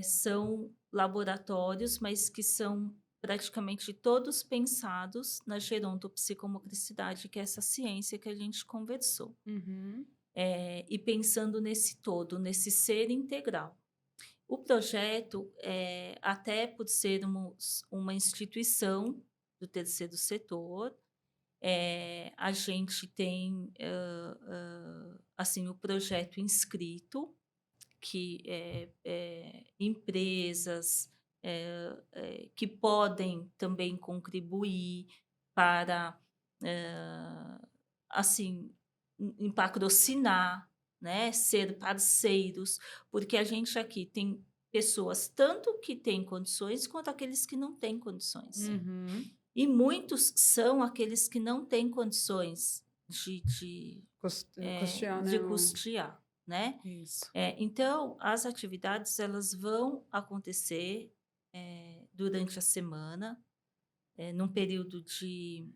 São laboratórios, mas que são praticamente todos pensados na gerontopsicomotricidade, que é essa ciência que a gente conversou. E pensando nesse todo, nesse ser integral. O projeto, até por sermos uma instituição do terceiro setor, a gente tem assim, o projeto inscrito, que empresas que podem também contribuir para assim, patrocinar, né, ser parceiros, porque a gente aqui tem pessoas tanto que têm condições quanto aqueles que não têm condições. E muitos são aqueles que não têm condições de custear, né? Isso. Então, as atividades elas vão acontecer durante a semana, num período de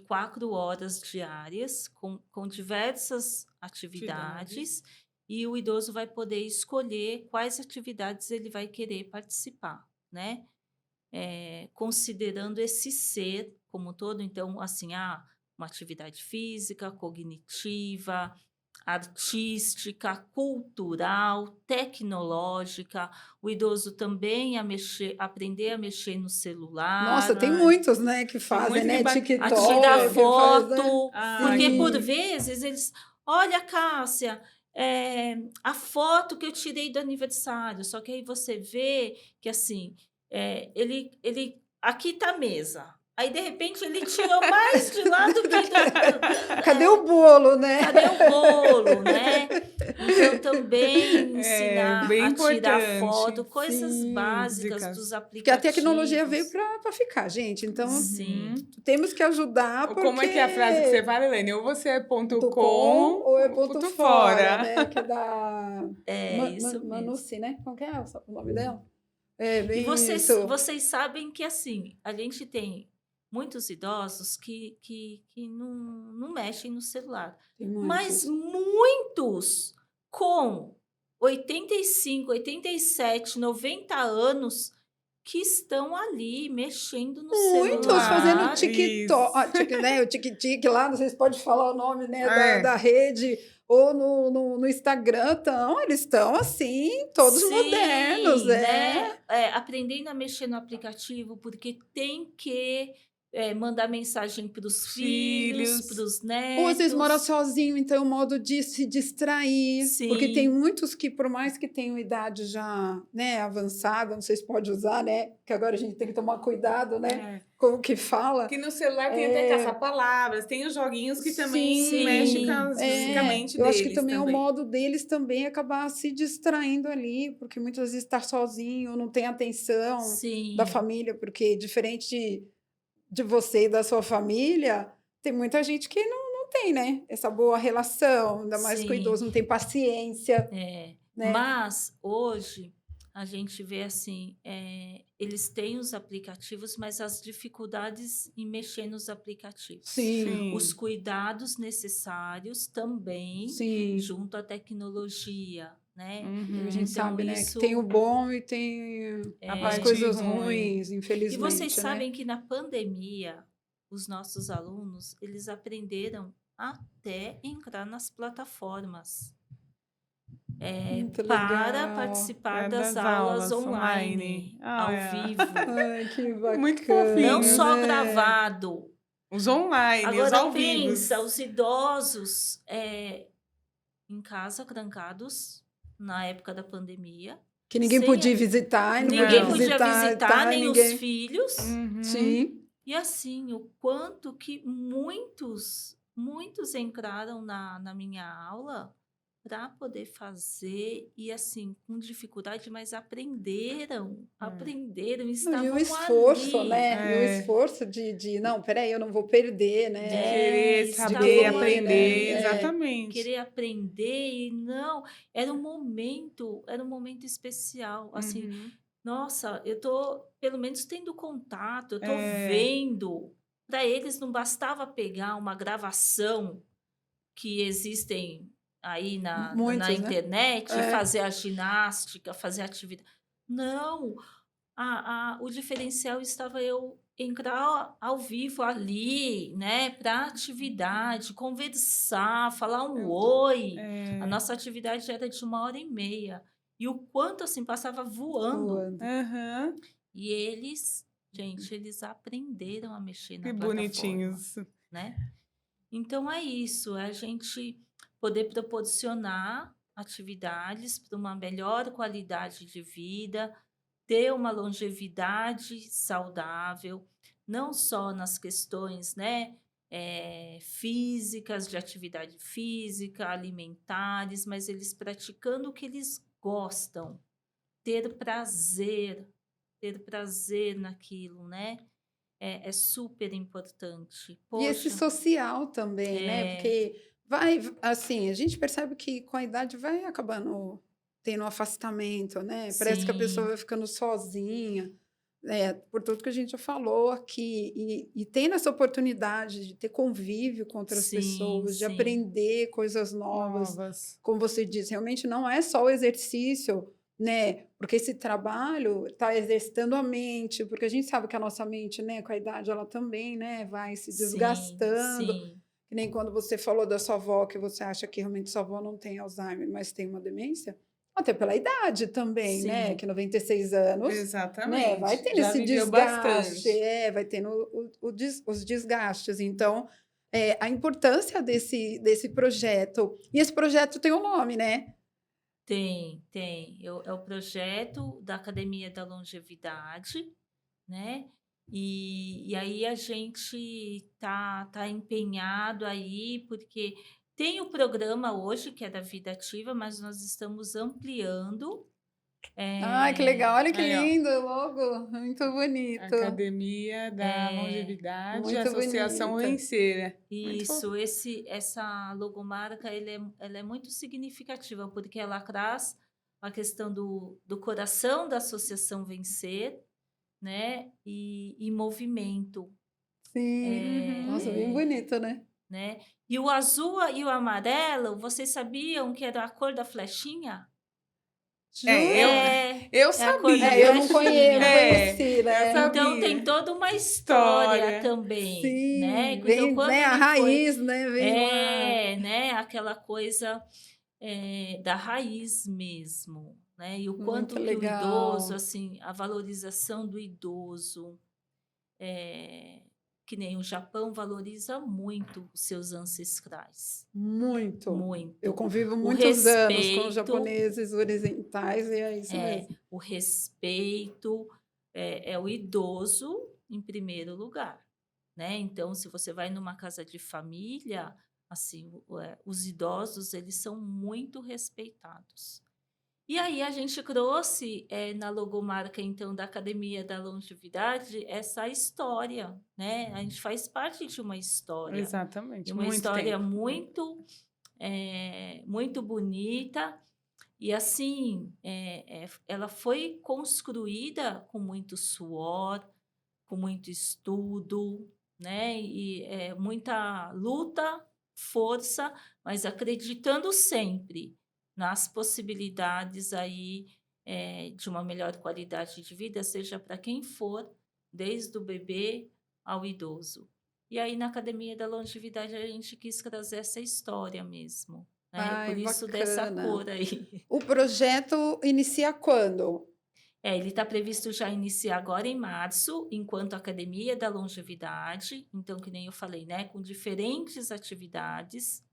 4 horas diárias, com diversas atividades, e o idoso vai poder escolher quais atividades ele vai querer participar, né? Considerando esse ser como um todo, então, assim, uma atividade física, cognitiva, artística, cultural, tecnológica, o idoso também aprender a mexer no celular. Nossa, tem muitos, né, que fazem, né, TikTok. A tirar foto, porque sim. por vezes eles... Olha, Cássia, a foto que eu tirei do aniversário, só que aí você vê que, assim, ele aqui tá a mesa. Aí, de repente, ele tirou mais de lá do que... Cadê o bolo, né? Cadê o bolo, né? Então, também ensinar bem a tirar importante. foto, coisas Sim, básicas dicas. dos Porque a aplicativos. tecnologia veio para ficar, gente. Então, Sim. temos que ajudar Ou porque... como é que é a frase que você fala, Helene? Ou você é ponto ponto com, ou é ponto ponto fora, né? Que é da Isso mesmo. Manucci, né? Qual que é o nome dela? É, E bem vocês, isso. vocês sabem que, assim, a gente tem muitos idosos que não mexem no celular. Tem Mas muitos. muitos com 85, 87, 90 anos que estão ali mexendo no Muitos fazendo celular. TikTok, né? O tique-tique lá, não sei se pode falar o nome, né, da rede, ou no Instagram, eles estão assim, todos Sim, modernos, né? Aprendendo a mexer no aplicativo, porque tem que mandar mensagem para os filhos, para os Ou às vezes mora netos. sozinho, então é um modo de se distrair. Porque tem Sim, muitos que, por mais que tenham idade já, né, avançada, não sei se pode usar, né? Que agora a gente tem que tomar cuidado, né? Com o que fala. Que no celular tem até caça-palavras, tem os joguinhos que também Sim, mexem com a mente eu deles acho que também é o também. modo deles também acabar se distraindo ali, porque muitas vezes está sozinho, não tem atenção da sim, família, porque diferente de você e da sua família, tem muita gente que não tem, né? Essa boa relação, ainda mais com o sim. idoso, não tem paciência, É. né? Mas hoje a gente vê assim, eles têm os aplicativos, mas as dificuldades em mexer nos aplicativos. Sim, Os cuidados necessários também sim. junto à tecnologia, né? A gente Então, sabe, né? Que isso tem o bom e tem A as parte coisas ruim. ruins, E infelizmente, vocês né? sabem que na pandemia, os nossos alunos, eles aprenderam até entrar nas plataformas Muito para legal. participar das das aulas aulas online, online. ao vivo. Ai, que bacana. Muito Não fofinho, só né? gravado. Os online, os Agora ao vivo. pensa, os idosos em casa, trancados, na época da pandemia. Que ninguém sem podia visitar, e não Ninguém podia podia visitar, tá, nem os ninguém... filhos. Sim. E assim, o quanto que muitos entraram na minha aula para poder fazer e assim, com dificuldade, mas aprenderam, E o estavam esforço, ali. né? E o esforço não, peraí, eu não vou perder, né? De querer estavam saber, ali, aprender, né? exatamente. querer aprender e não, era um momento especial, assim, nossa, eu tô pelo menos tendo contato, eu tô vendo. Para eles não bastava pegar uma gravação que existem aí na Muitos, né? internet e fazer a ginástica, fazer a atividade. Não, o diferencial estava eu entrar ao vivo ali, né, para atividade, conversar, falar um oi. A nossa atividade era de 1h30. E o quanto assim passava voando. E eles, gente, eles aprenderam a mexer na Que plataforma, bonitinhos. né? Então é isso, é a gente poder proporcionar atividades para uma melhor qualidade de vida, ter uma longevidade saudável, não só nas questões, né, físicas, de atividade física, alimentares, mas eles praticando o que eles gostam, ter prazer naquilo, né? É super importante. E esse Poxa, social também, né? Porque assim, a gente percebe que com a idade vai acabando tendo um afastamento, né? Parece que a pessoa sim, vai ficando sozinha, por tudo que a gente já falou aqui. E tendo essa oportunidade de ter convívio com outras sim, pessoas, de sim, aprender coisas novas, como você disse, realmente não é só o exercício, né? Porque esse trabalho está exercitando a mente, porque a gente sabe que a nossa mente, né, com a idade, ela também, né, vai se sim, desgastando. sim, Que nem quando você falou da sua avó, que você acha que realmente sua avó não tem Alzheimer, mas tem uma demência. Até pela idade também, né? sim, Que 96 anos, né? Exatamente. Vai tendo Já esse viveu desgaste, bastante. vai tendo os desgastes. Então, a importância desse projeto. E esse projeto tem um nome, né? tem. É o projeto da Academia da Longevidade, né? E aí a gente tá empenhado aí, porque tem o programa hoje, que é da Vida Ativa, mas nós estamos ampliando Ai, que legal. Olha que Aí, ó. lindo logo. Muito bonito. Academia da É, Longevidade, muito Associação bonita. Vencer. Muito fofo. essa logomarca ela é muito significativa, porque ela traz a questão do coração da Associação Vencer, né? E movimento. Sim. Nossa, bem bonito, né? Né? E o azul e o amarelo, vocês sabiam que era a cor da flechinha? É, Jura? eu É a cor da sabia. Eu não flechinha. conheci, Eu né? Então tem sabia. toda uma história História. também, né? Sim, Então vem, quando né, a ele foi, raiz, né? Vem lá. né? Aquela coisa da raiz mesmo, né? E o quanto Muito que o idoso, legal. assim, a valorização do idoso, que nem o Japão valoriza muito os seus ancestrais, Muito. muito. Eu convivo O muitos anos com os respeito, japoneses orientais e é isso mesmo. o respeito é o idoso em primeiro lugar, né? Então, se você vai numa casa de família, assim, os idosos, eles são muito respeitados. E aí a gente trouxe na logomarca, então, da Academia da Longevidade, essa história, né? A gente faz parte de uma história. Exatamente. E uma Muito história tempo. muito bonita. E assim, ela foi construída com muito suor, com muito estudo, né? E muita luta, força, mas acreditando sempre nas possibilidades aí de uma melhor qualidade de vida, seja para quem for, desde o bebê ao idoso. E aí na Academia da Longevidade a gente quis trazer essa história mesmo, né? Ai, Por isso dessa bacana. cor aí. O projeto inicia quando? Ele está previsto já iniciar agora em março, enquanto Academia da Longevidade, então, que nem eu falei, né, com diferentes atividades.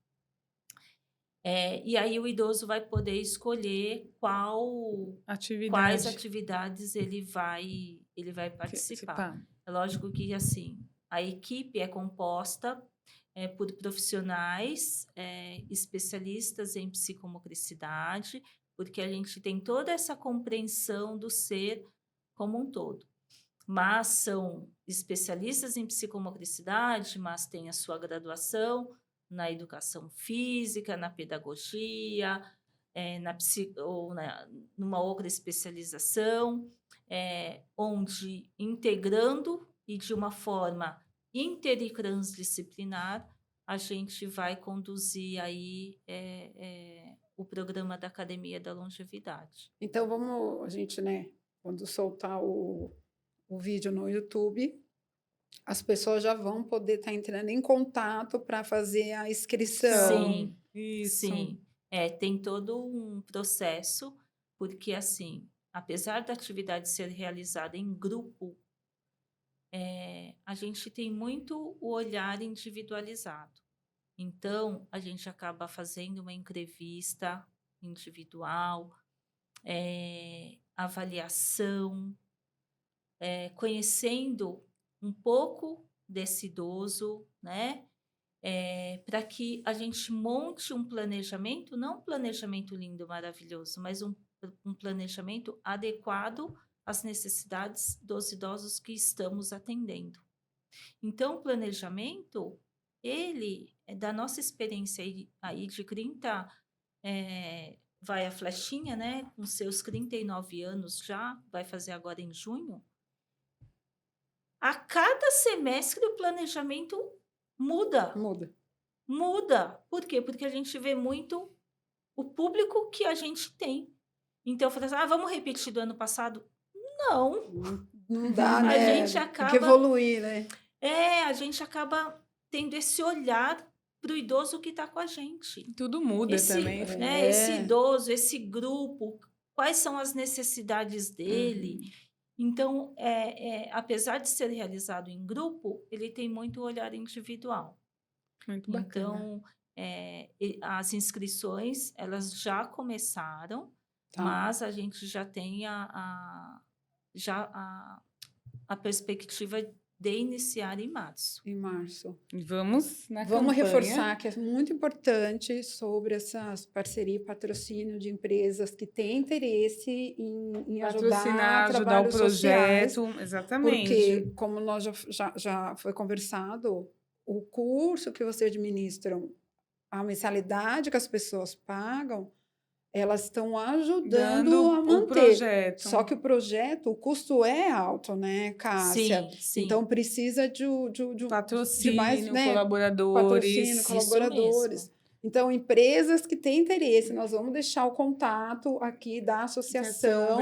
E aí o idoso vai poder escolher quais Atividade. atividades ele vai participar. Participar. É lógico que, assim, a equipe é composta por profissionais especialistas em psicomotricidade, porque a gente tem toda essa compreensão do ser como um todo. Mas são especialistas em psicomotricidade, mas têm a sua graduação na educação física, na pedagogia, ou numa outra especialização, onde integrando e de uma forma inter e transdisciplinar, a gente vai conduzir aí o programa da Academia da Longevidade. Então vamos, a gente, né, quando soltar o vídeo no YouTube, as pessoas já vão poder estar entrando em contato para fazer a inscrição. Sim, Isso. sim. Tem todo um processo, porque assim, apesar da atividade ser realizada em grupo, a gente tem muito o olhar individualizado. Então, a gente acaba fazendo uma entrevista individual, avaliação, conhecendo um pouco desse idoso, né? Para que a gente monte um planejamento, não um planejamento lindo, maravilhoso, mas um planejamento adequado às necessidades dos idosos que estamos atendendo. Então, o planejamento, ele, da nossa experiência aí de 30, vai a flechinha, né, com seus 39 anos já, vai fazer agora em junho, a cada semestre o planejamento muda. Muda. Por quê? Porque a gente vê muito o público que a gente tem. Então, eu falei assim, vamos repetir do ano passado? Não. Não dá, A né? gente Tem que evoluir, né? a gente acaba tendo esse olhar para o idoso que está com a gente. Tudo muda também. Esse idoso, esse grupo, quais são as necessidades dele? Então, apesar de ser realizado em grupo, ele tem muito olhar individual. Muito bacana. Então, as inscrições, elas já começaram, Tá. mas a gente já tem a perspectiva de iniciar em março. Em março. Vamos na Vamos campanha. reforçar que é muito importante sobre essas parcerias e patrocínio de empresas que têm interesse em Patrocinar, ajudar o trabalhos sociais, projeto. Exatamente. porque, como nós já foi conversado, o curso que vocês administram, a mensalidade que as pessoas pagam, elas estão ajudando Dando a o manter. projeto. Só que o projeto, o custo é alto, né, Cássia? Sim. Então, precisa de Patrocínio, mais, né, colaboradores. patrocínio, colaboradores. Então, empresas que têm interesse, nós vamos deixar o contato aqui da associação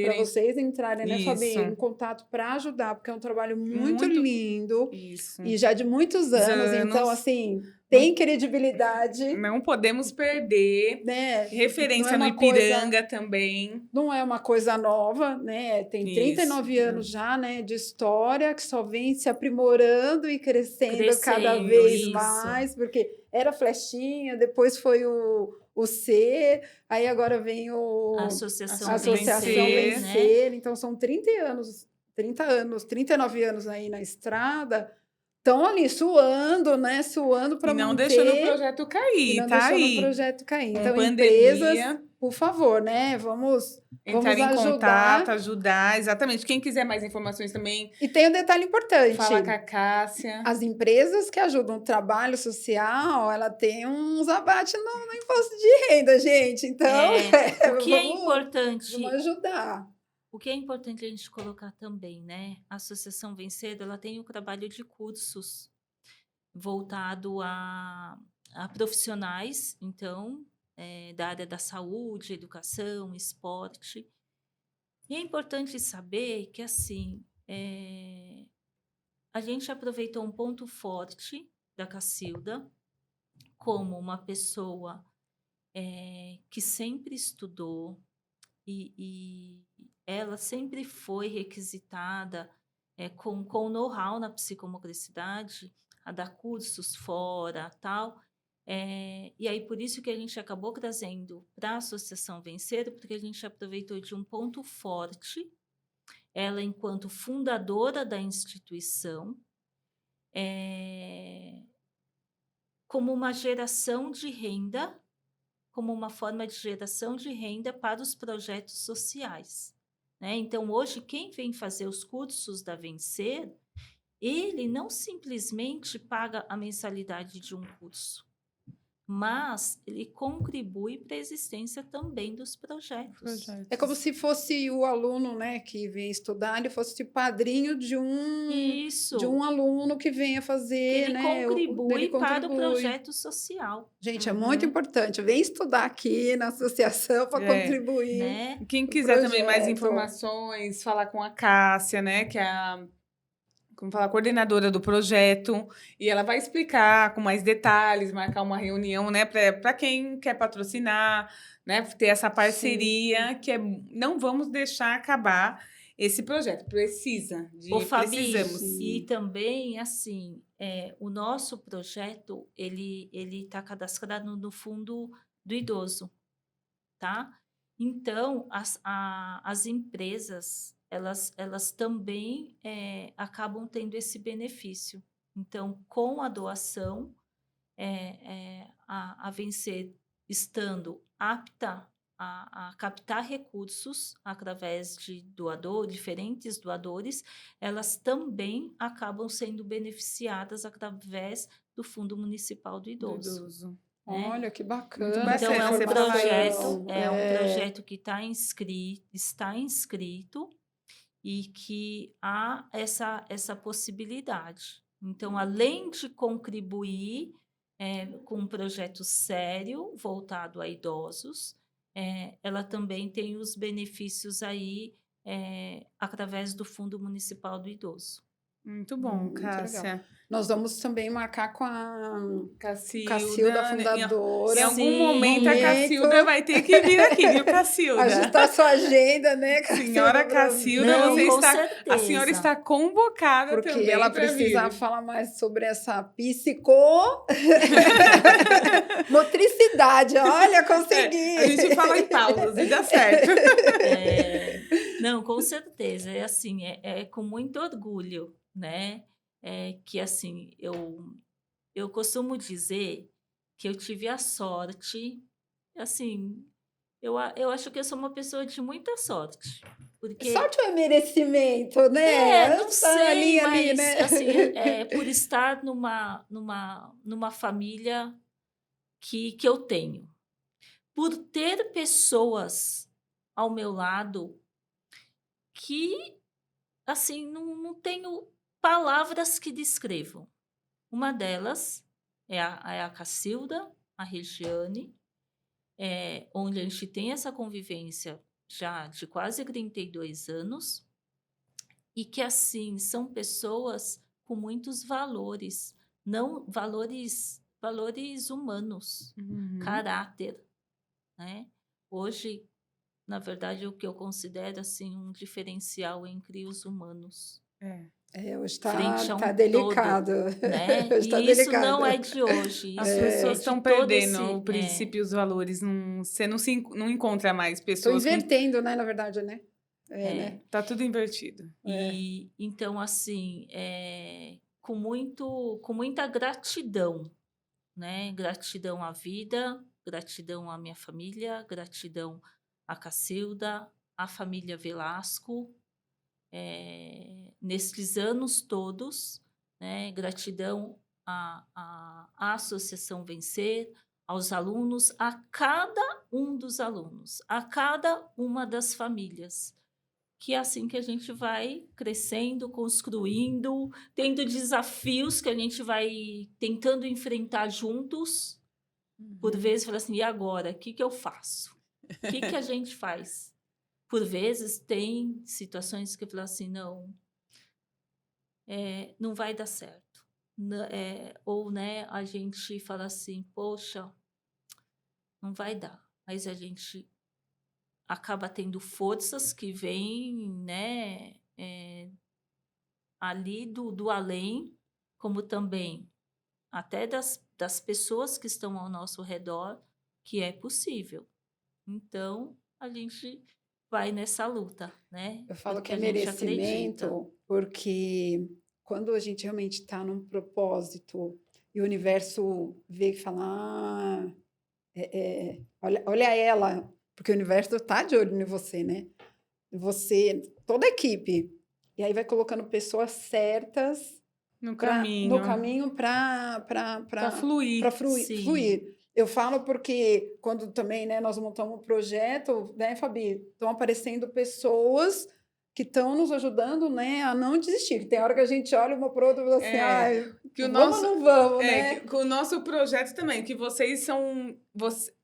para vocês entrarem, né, Fabi, em contato para ajudar, porque é um trabalho muito lindo. Isso. E já de muitos anos. Então, assim, tem credibilidade. Não podemos perder. Né? Referência no Ipiranga também. Não é uma coisa nova, né? Tem 39 anos já, né, de história, que só vem se aprimorando e crescendo cada vez mais, porque era flechinha, depois foi o C, aí agora vem a Associação Vencer. Então, são 39 anos aí na estrada. Estão ali suando, né? Suando para manter. E não deixando o projeto cair, não tá deixando aí. o projeto cair. Então, pandemia, empresas, por favor, né? Vamos entrar em ajudar. Contato, ajudar. Exatamente. Quem quiser mais informações também. E tem um detalhe importante. Fala com a Cássia. As empresas que ajudam o trabalho social, ela tem uns abates no imposto de renda, gente. Então, o que é importante. Vamos ajudar. O que é importante a gente colocar também, né? A Associação Vencer, ela tem um trabalho de cursos voltado a profissionais, então, da área da saúde, educação, esporte. E é importante saber que, assim, a gente aproveitou um ponto forte da Cacilda como uma pessoa que sempre estudou e ela sempre foi requisitada com know-how na psicomotricidade, a dar cursos fora, tal. E aí, por isso que a gente acabou trazendo para a Associação Vencer, porque a gente aproveitou de um ponto forte, ela enquanto fundadora da instituição, como uma geração de renda, como uma forma de geração de renda para os projetos sociais. Né? Então, hoje, quem vem fazer os cursos da Vencer, ele não simplesmente paga a mensalidade de um curso, mas ele contribui para a existência também dos projetos. É como se fosse o aluno, né, que vem estudar, ele fosse padrinho de um aluno que venha fazer, ele né? Contribui para o projeto social. Gente, é muito importante. Vem estudar aqui na associação para contribuir. Né? Quem quiser também mais informações, falar com a Cássia, né, que é a coordenadora do projeto, e ela vai explicar com mais detalhes, marcar uma reunião, né, para quem quer patrocinar, né, ter essa parceria. Sim. Que não vamos deixar acabar esse projeto. Precisamos. E também, assim, o nosso projeto, ele está cadastrado no Fundo do Idoso, tá? Então, as empresas, elas também acabam tendo esse benefício. Então, com a doação, a Vencer estando apta a captar recursos através de diferentes doadores, elas também acabam sendo beneficiadas através do Fundo Municipal do Idoso. Né? Olha, que bacana. Então, é um projeto que está inscrito, e que há essa possibilidade. Então, além de contribuir com um projeto sério, voltado a idosos, ela também tem os benefícios aí através do Fundo Municipal do Idoso. Muito bom, Cássia. Nós vamos também marcar com a Cacilda, fundadora. Em algum momento a Cacilda vai ter que vir aqui, viu, Cacilda? Ajustar sua agenda, né, Cacilda? Senhora Cacilda, a senhora está convocada porque também. Porque ela precisa falar mais sobre essa motricidade. Olha, consegui! A gente fala em pausas e dá certo. Não, com certeza. É assim, é com muito orgulho, né? Que assim, eu costumo dizer que eu tive a sorte, assim, eu acho que eu sou uma pessoa de muita sorte, porque Sorte ou é merecimento, né? não Tá sei, ali, mas né? assim, por estar numa família que eu tenho, por ter pessoas ao meu lado que, assim, não tenho palavras que descrevam. Uma delas é a Cacilda, a Regiane, onde a gente tem essa convivência já de quase 32 anos, e que, assim, são pessoas com muitos valores, não valores humanos, Uhum. caráter, né? Hoje, na verdade, o que eu considero assim um diferencial entre os humanos, É. Hoje frente a um tá todo, delicado. né? Hoje tá E isso delicado. não é de hoje, As isso é pessoas de estão todo perdendo esse, o princípio e os valores. Não, você não encontra mais Tô pessoas com. invertendo, né, na verdade, né? Né? Tá tudo invertido. E então assim, com muita gratidão, né? Gratidão à vida, gratidão à minha família, gratidão à Cacilda, à família Velasco, nesses anos todos, né? Gratidão à Associação Vencer, aos alunos, a cada um dos alunos, a cada uma das famílias. Que é assim que a gente vai crescendo, construindo, tendo desafios que a gente vai tentando enfrentar juntos. Por vezes, fala assim, e agora? O que eu faço? O que a gente faz? Por vezes, tem situações que eu falo assim, não vai dar certo. Ou, né, a gente fala assim, poxa, não vai dar. Mas a gente acaba tendo forças que vêm, né, ali do além, como também até das pessoas que estão ao nosso redor, que é possível. Então, a gente vai nessa luta, né? Eu falo que Porque é a gente acredita. merecimento, porque quando a gente realmente está num propósito e o universo vê e fala, olha ela, porque o universo está de olho em você, né? Você, toda a equipe. E aí vai colocando pessoas certas No no caminho. caminho Para para fluir. Sim, fluir. Eu falo porque quando também, né, nós montamos um projeto, né, Fabi, estão aparecendo pessoas que estão nos ajudando, né, a não desistir. Tem hora que a gente olha uma para outra e fala assim, Que o vamos nosso, ou não vamos, né? que o nosso projeto também, que vocês são.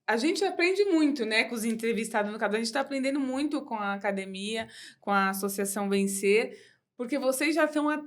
A gente aprende muito, né, com os entrevistados no caso. A gente está aprendendo muito com a academia, com a Associação Vencer, porque vocês já estão há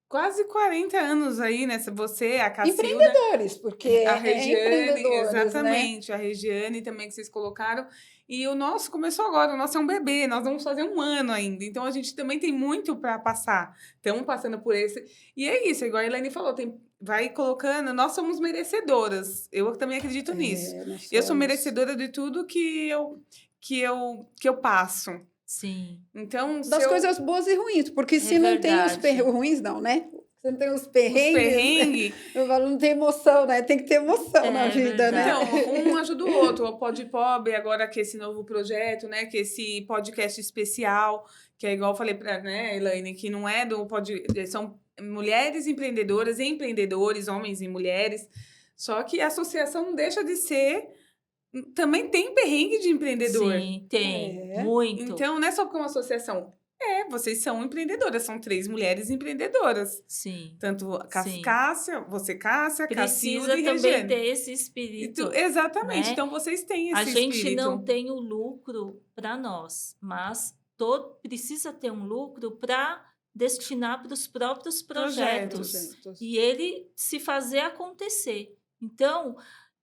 quase 40 anos aí, né? Você, a Cacilda. Empreendedores, porque A Regiane, empreendedores, né? exatamente, a Regiane também que vocês colocaram. E o nosso começou agora, o nosso é um bebê, nós vamos fazer 1 ano ainda. Então a gente também tem muito para passar. Estamos passando por esse. E é isso, igual a Elaine falou, vai colocando, nós somos merecedoras. Eu também acredito nisso. Nós Eu sou somos. merecedora de tudo que eu passo. sim, Então, se Das eu, coisas boas e ruins, porque é se não tem os verdade. ruins, não, né? Se não tem os os perrengues, perrengues. eu falo, não tem emoção, né? Tem que ter emoção na É vida, né? verdade. Então, um ajuda o outro. O Pod Pobre, agora que esse novo projeto, né? Que esse podcast especial, que é igual eu falei para, né, Elaine, que não é do pod, são mulheres empreendedoras e empreendedores, homens e mulheres. Só que a associação não deixa de ser. Também tem perrengue de empreendedor. Sim, tem, É. muito. Então, não é só porque é uma associação. Vocês são empreendedoras, são 3 mulheres empreendedoras. Sim, Tanto sim. Cássia, você, Cássia, Cacilda Precisa e também Regiane. ter esse espírito, Exatamente. né? Então, vocês têm A esse gente não espírito. tem o lucro para nós, mas precisa ter um lucro para destinar para os próprios projetos Projetos. e ele se fazer acontecer. Então,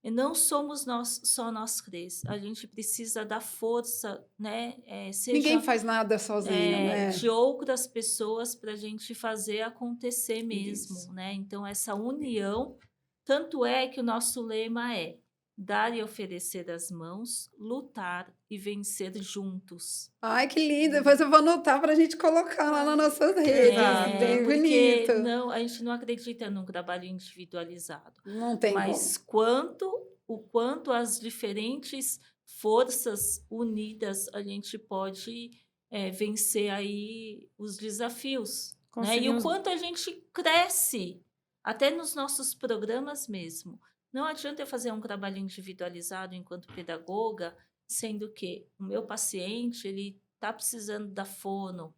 não somos só nós três. A gente precisa da força, né? Ninguém Seja faz nada sozinho, né? de outras pessoas para a gente fazer acontecer Isso. mesmo, né? Então, essa união, tanto é que o nosso lema é dar e oferecer as mãos, lutar e vencer juntos. Ai, que lindo. Depois eu vou anotar para a gente colocar lá nas nossas redes. Exato. Bem Porque bonito. não, a gente não acredita num trabalho individualizado. Não tem Mas o quanto as diferentes forças unidas a gente pode vencer aí os desafios, né? E o Conseguimos- quanto a gente cresce, até nos nossos programas mesmo. Não adianta eu fazer um trabalho individualizado enquanto pedagoga, sendo que o meu paciente ele está precisando da fono,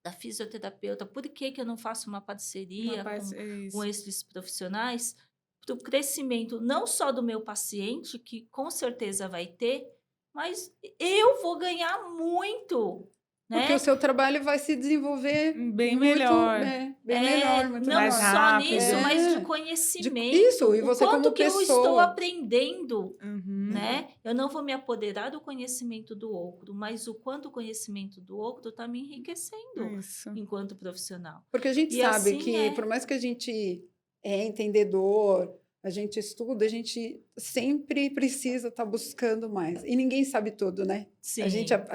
da fisioterapeuta. Por que eu não faço uma parceria é isso. com esses profissionais para o crescimento não só do meu paciente, que com certeza vai ter, mas eu vou ganhar muito, Porque né? o seu trabalho vai se desenvolver Bem muito, melhor. bem melhor, muito não mais melhor. só rápido. nisso, mas É. de conhecimento. Isso, e você o quanto como que eu estou pessoa. aprendendo, Uhum. né? Eu não vou me apoderar do conhecimento do outro, mas o quanto o conhecimento do outro está me enriquecendo Isso. enquanto profissional. Porque a gente E sabe assim que, é. por mais que a gente é entendedor, a gente estuda, a gente sempre precisa estar buscando mais. E ninguém sabe tudo, né? Sim. A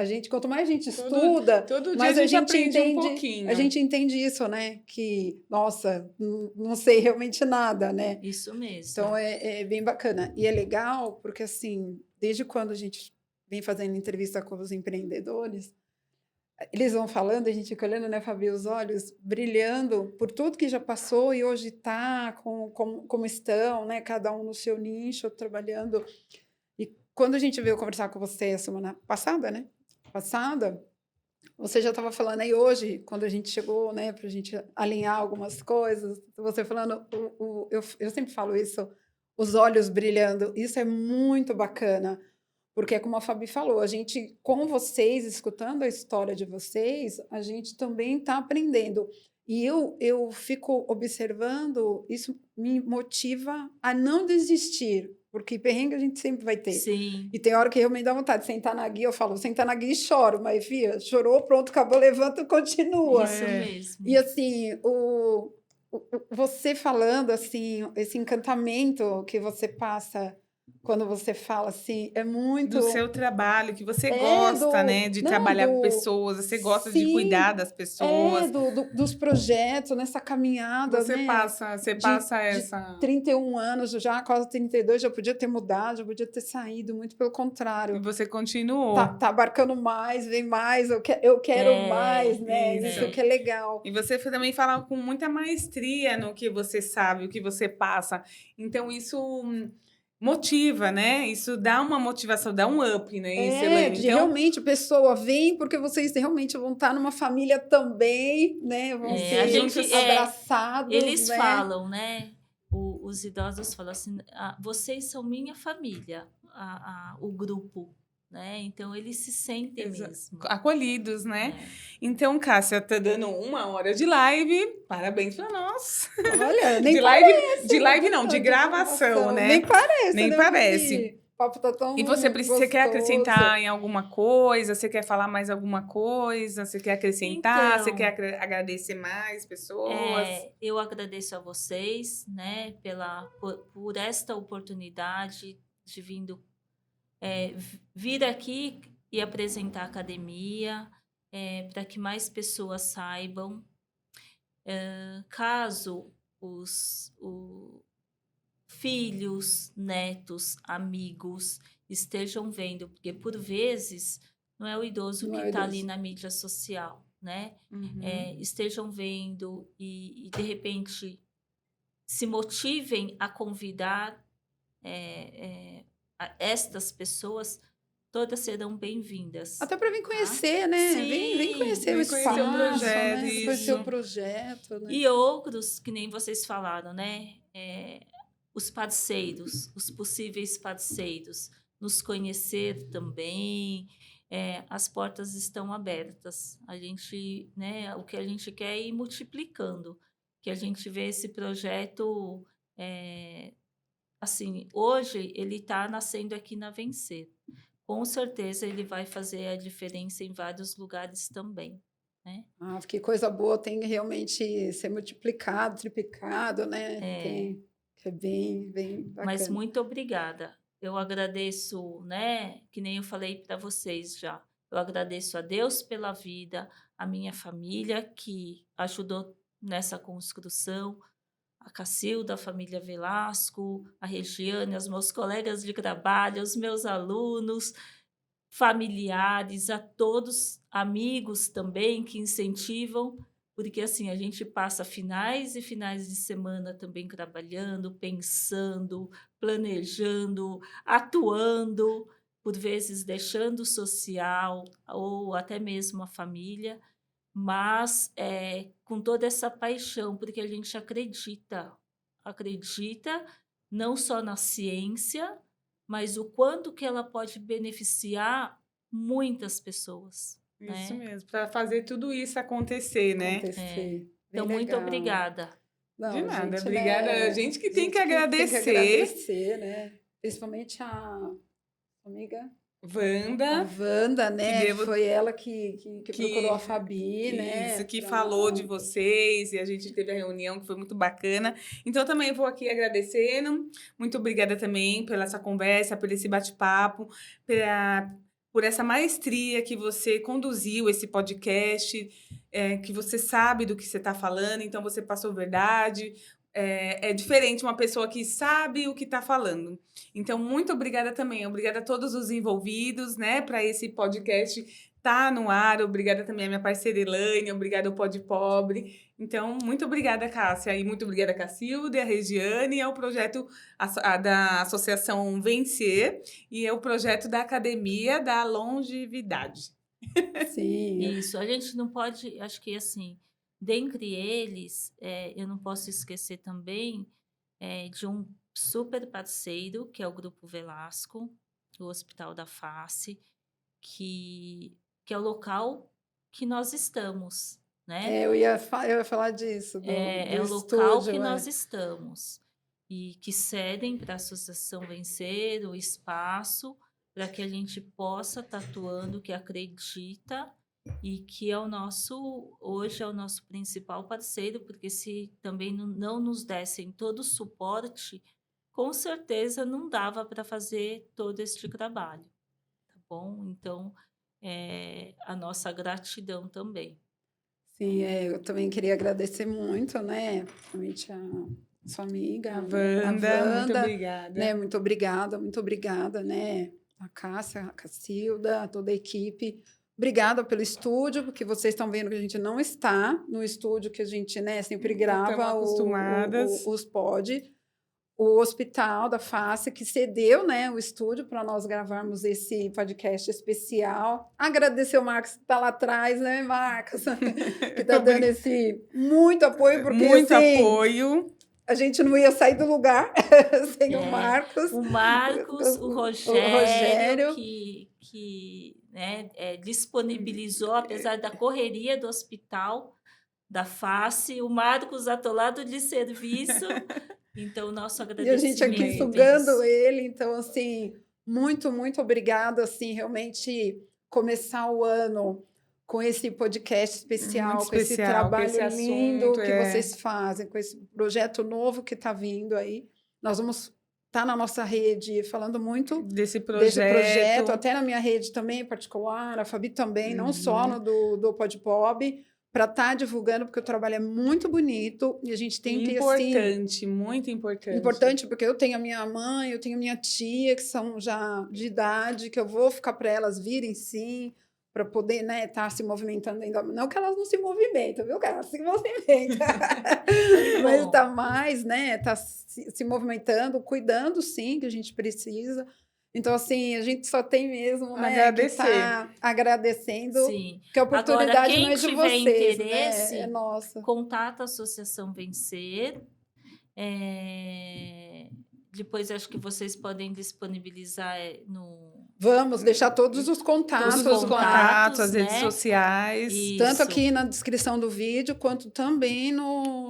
gente, quanto mais a gente estuda, Todo dia mas a gente aprende um entende, pouquinho. a gente entende isso, né? Que, nossa, não sei realmente nada, né? Isso mesmo. Então é bem bacana. E é legal porque, assim, desde quando a gente vem fazendo entrevista com os empreendedores, eles vão falando, a gente fica olhando, né, Fabi, os olhos brilhando por tudo que já passou e hoje está, como estão, né, cada um no seu nicho, trabalhando. E quando a gente veio conversar com você a semana passada, né, você já estava falando aí hoje, quando a gente chegou, né, para a gente alinhar algumas coisas, você falando, eu sempre falo isso, os olhos brilhando, isso é muito bacana, porque é como a Fabi falou, a gente, com vocês, escutando a história de vocês, a gente também está aprendendo. E eu fico observando, isso me motiva a não desistir, porque perrengue a gente sempre vai ter. Sim. E tem hora que eu me dá vontade de sentar na guia, eu falo, sentar na guia e choro, mas, filha, chorou, pronto, acabou, levanta e continua. Isso mesmo. E assim, você falando assim, esse encantamento que você passa quando você fala assim, é muito Do seu trabalho, que você É, gosta, do- né? De não, trabalhar com do- pessoas, você gosta de Sim, cuidar das pessoas. dos projetos, nessa caminhada, Você né? passa de essa. 31 anos, já quase 32, já podia ter mudado, já podia ter saído, muito pelo E contrário. você continuou. Tá abarcando mais, vem mais, eu quero mais, né? isso. Isso que é legal. E você também fala com muita maestria no que você sabe, o que você passa. Então, isso motiva, né? Isso dá uma motivação, dá um up, né? Isso, Elaine. De Então, realmente a pessoa vem porque vocês realmente vão estar numa família também, né? Vão a ser gente, abraçados, eles né? falam, né? Os idosos falam assim: vocês são minha família, o grupo, né? Então eles se sentem mesmo. acolhidos, né? É. Então, Cássia, tá dando 1 hora de live. Parabéns pra nós. Olha, nem De live não, de gravação, né? Nem parece, Nem né? parece. O papo tá tão E você quer gostoso. acrescentar em alguma coisa? Você quer falar mais alguma coisa? Você quer acrescentar? Você Então, quer agradecer mais pessoas? Eu agradeço a vocês, né, por esta oportunidade de vir aqui e apresentar a academia, para que mais pessoas saibam. Caso os filhos, netos, amigos estejam vendo, porque por vezes não é o idoso Não que é o está idoso. ali na mídia social, né? Uhum. Estejam vendo e de repente se motivem a convidar estas pessoas, todas serão bem-vindas. Até para vir conhecer, né? Sim, Vem conhecer o vem espaço, conhecer o projeto, né? Conhecer isso. o projeto, né? E outros, que nem vocês falaram, né? Os parceiros, os possíveis parceiros, nos conhecer também. As portas estão abertas. A gente, né? O que a gente quer é ir multiplicando. Que a gente vê esse projeto, assim, hoje ele está nascendo aqui na Vencer. Com certeza ele vai fazer a diferença em vários lugares também. Né? Ah, que coisa boa, tem que realmente ser multiplicado, triplicado, né? É bem bacana. Mas muito obrigada. eu agradeço, né, que nem eu falei para vocês já, eu agradeço a Deus pela vida, a minha família que ajudou nessa construção, a Cacilda, a família Velasco, a Regiane, os meus colegas de trabalho, os meus alunos, familiares, a todos, amigos também que incentivam, porque assim a gente passa finais e finais de semana também trabalhando, pensando, planejando, atuando, por vezes deixando o social ou até mesmo a família, mas com toda essa paixão, porque a gente acredita não só na ciência, mas o quanto que ela pode beneficiar muitas pessoas, Isso né? mesmo, para fazer tudo isso acontecer, né? Acontecer. Então, Bem muito legal. obrigada. Não, De nada, gente, obrigada. né, A gente que a tem gente que agradecer. Tem que agradecer, né? Principalmente a amiga a Wanda, Wanda, né? devo- Foi ela que procurou a Fabi, né? isso, que pra- falou de vocês e a gente teve a reunião que foi muito bacana. Então, eu também vou aqui agradecendo. Muito obrigada também pela essa conversa, por esse bate-papo, por essa maestria que você conduziu esse podcast, que você sabe do que você está falando, então você passou verdade. É diferente uma pessoa que sabe o que está falando. Então, muito obrigada também. Obrigada a todos os envolvidos, né, para esse podcast tá no ar. Obrigada também à minha parceira Elaine, obrigada ao Pod Pobre. Então, muito obrigada, Cássia, e muito obrigada, Cacilda, a Regiane, e ao projeto da Associação Vencer, e é o projeto da Academia da Longevidade. Sim, Isso, a gente não pode, acho que assim, dentre eles, eu não posso esquecer também de um super parceiro, que é o Grupo Velasco, do Hospital da Face, que é o local que nós estamos, né? eu ia falar disso, do É o estúdio. local que nós estamos e que cedem para a Associação Vencer o espaço para que a gente possa estar atuando, que acredita e que hoje é o nosso principal parceiro, porque se também não nos dessem todo o suporte, com certeza não dava para fazer todo este trabalho, tá bom? Então, a nossa gratidão também. Sim, eu também queria agradecer muito, né? Principalmente a sua amiga, A né, Wanda, muito Wanda, obrigada. né? Muito obrigada, né? A Cássia, a Cacilda, toda a equipe. Obrigada pelo estúdio, porque vocês estão vendo que a gente não está no estúdio que a gente, né, sempre grava Estamos acostumadas. os pod. O Hospital da Face, que cedeu, né, o estúdio para nós gravarmos esse podcast especial. Agradecer o Marcos que está lá atrás, né, Marcos? Que está dando esse muito apoio, porque Muito assim, apoio. a gente não ia sair do lugar sem o Marcos. O Marcos, o Rogério, que né, disponibilizou, apesar da correria do hospital da Face, o Marcos atolado de serviço. Então, nosso E a agradecimento. gente aqui sugando ele, então, assim, muito obrigada, assim, realmente começar o ano com esse podcast especial, Muito com esse especial, com trabalho esse lindo assunto, que vocês fazem, com esse projeto novo que está vindo aí. Nós vamos estar na nossa rede falando muito desse desse projeto, projeto. até na minha rede também particular, a Fabi também, não só no do Pod Pob, para estar divulgando, porque o trabalho é muito bonito e a gente tem que, assim... Importante, muito importante. Importante, porque eu tenho a minha mãe, eu tenho a minha tia, que são já de idade, que eu vou ficar para elas virem, sim, para poder, né, estar se movimentando ainda. Não que elas não se movimentam, viu, cara? Elas se movimentam. Mas está mais, né, está se movimentando, cuidando, sim, que a gente precisa. Então, assim, a gente só tem mesmo, né, Agradecer. que tá agradecendo, Sim. que a oportunidade Agora, quem não é de tiver vocês, interesse, né? É nossa. Contata a Associação Vencer. Depois, acho que vocês podem disponibilizar no... Vamos deixar todos os contatos, Os contatos, as né? redes sociais. Isso. tanto aqui na descrição do vídeo, quanto também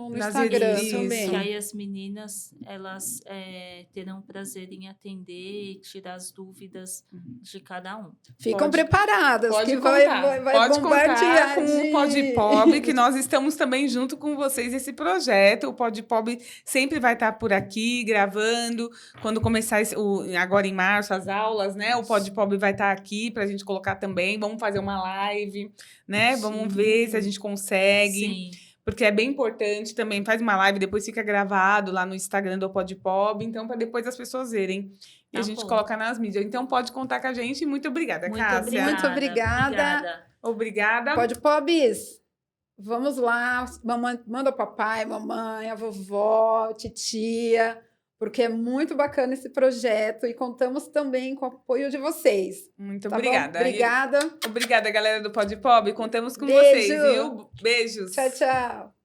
no Nas Instagram redes, também. Que aí as meninas, elas terão prazer em atender e tirar as dúvidas de cada um. Ficam Pode- preparadas, Pode que contar. vai Pode bombardear contar com o Podpop, que nós estamos também junto com vocês nesse projeto. O Podpop sempre vai estar por aqui, gravando. Quando começar agora em março as aulas, né? O Podpop vai estar aqui para a gente colocar também. Vamos fazer uma live, né? Vamos ver se a gente consegue. Sim. Porque é bem importante também. Faz uma live, depois fica gravado lá no Instagram do Podpop. Então, para depois as pessoas verem. E Tá a gente bom. coloca nas mídias. Então, pode contar com a gente. Muito obrigada, Muito Cássia. obrigada. Muito obrigada. Obrigada. Podpobs, vamos lá, manda o papai, mamãe, a vovó, titia, porque é muito bacana esse projeto e contamos também com o apoio de vocês. Muito Tá obrigada. bom? Obrigada. Obrigada, galera do Podpop. Contamos com Beijo. vocês, viu? Beijos. Tchau, tchau.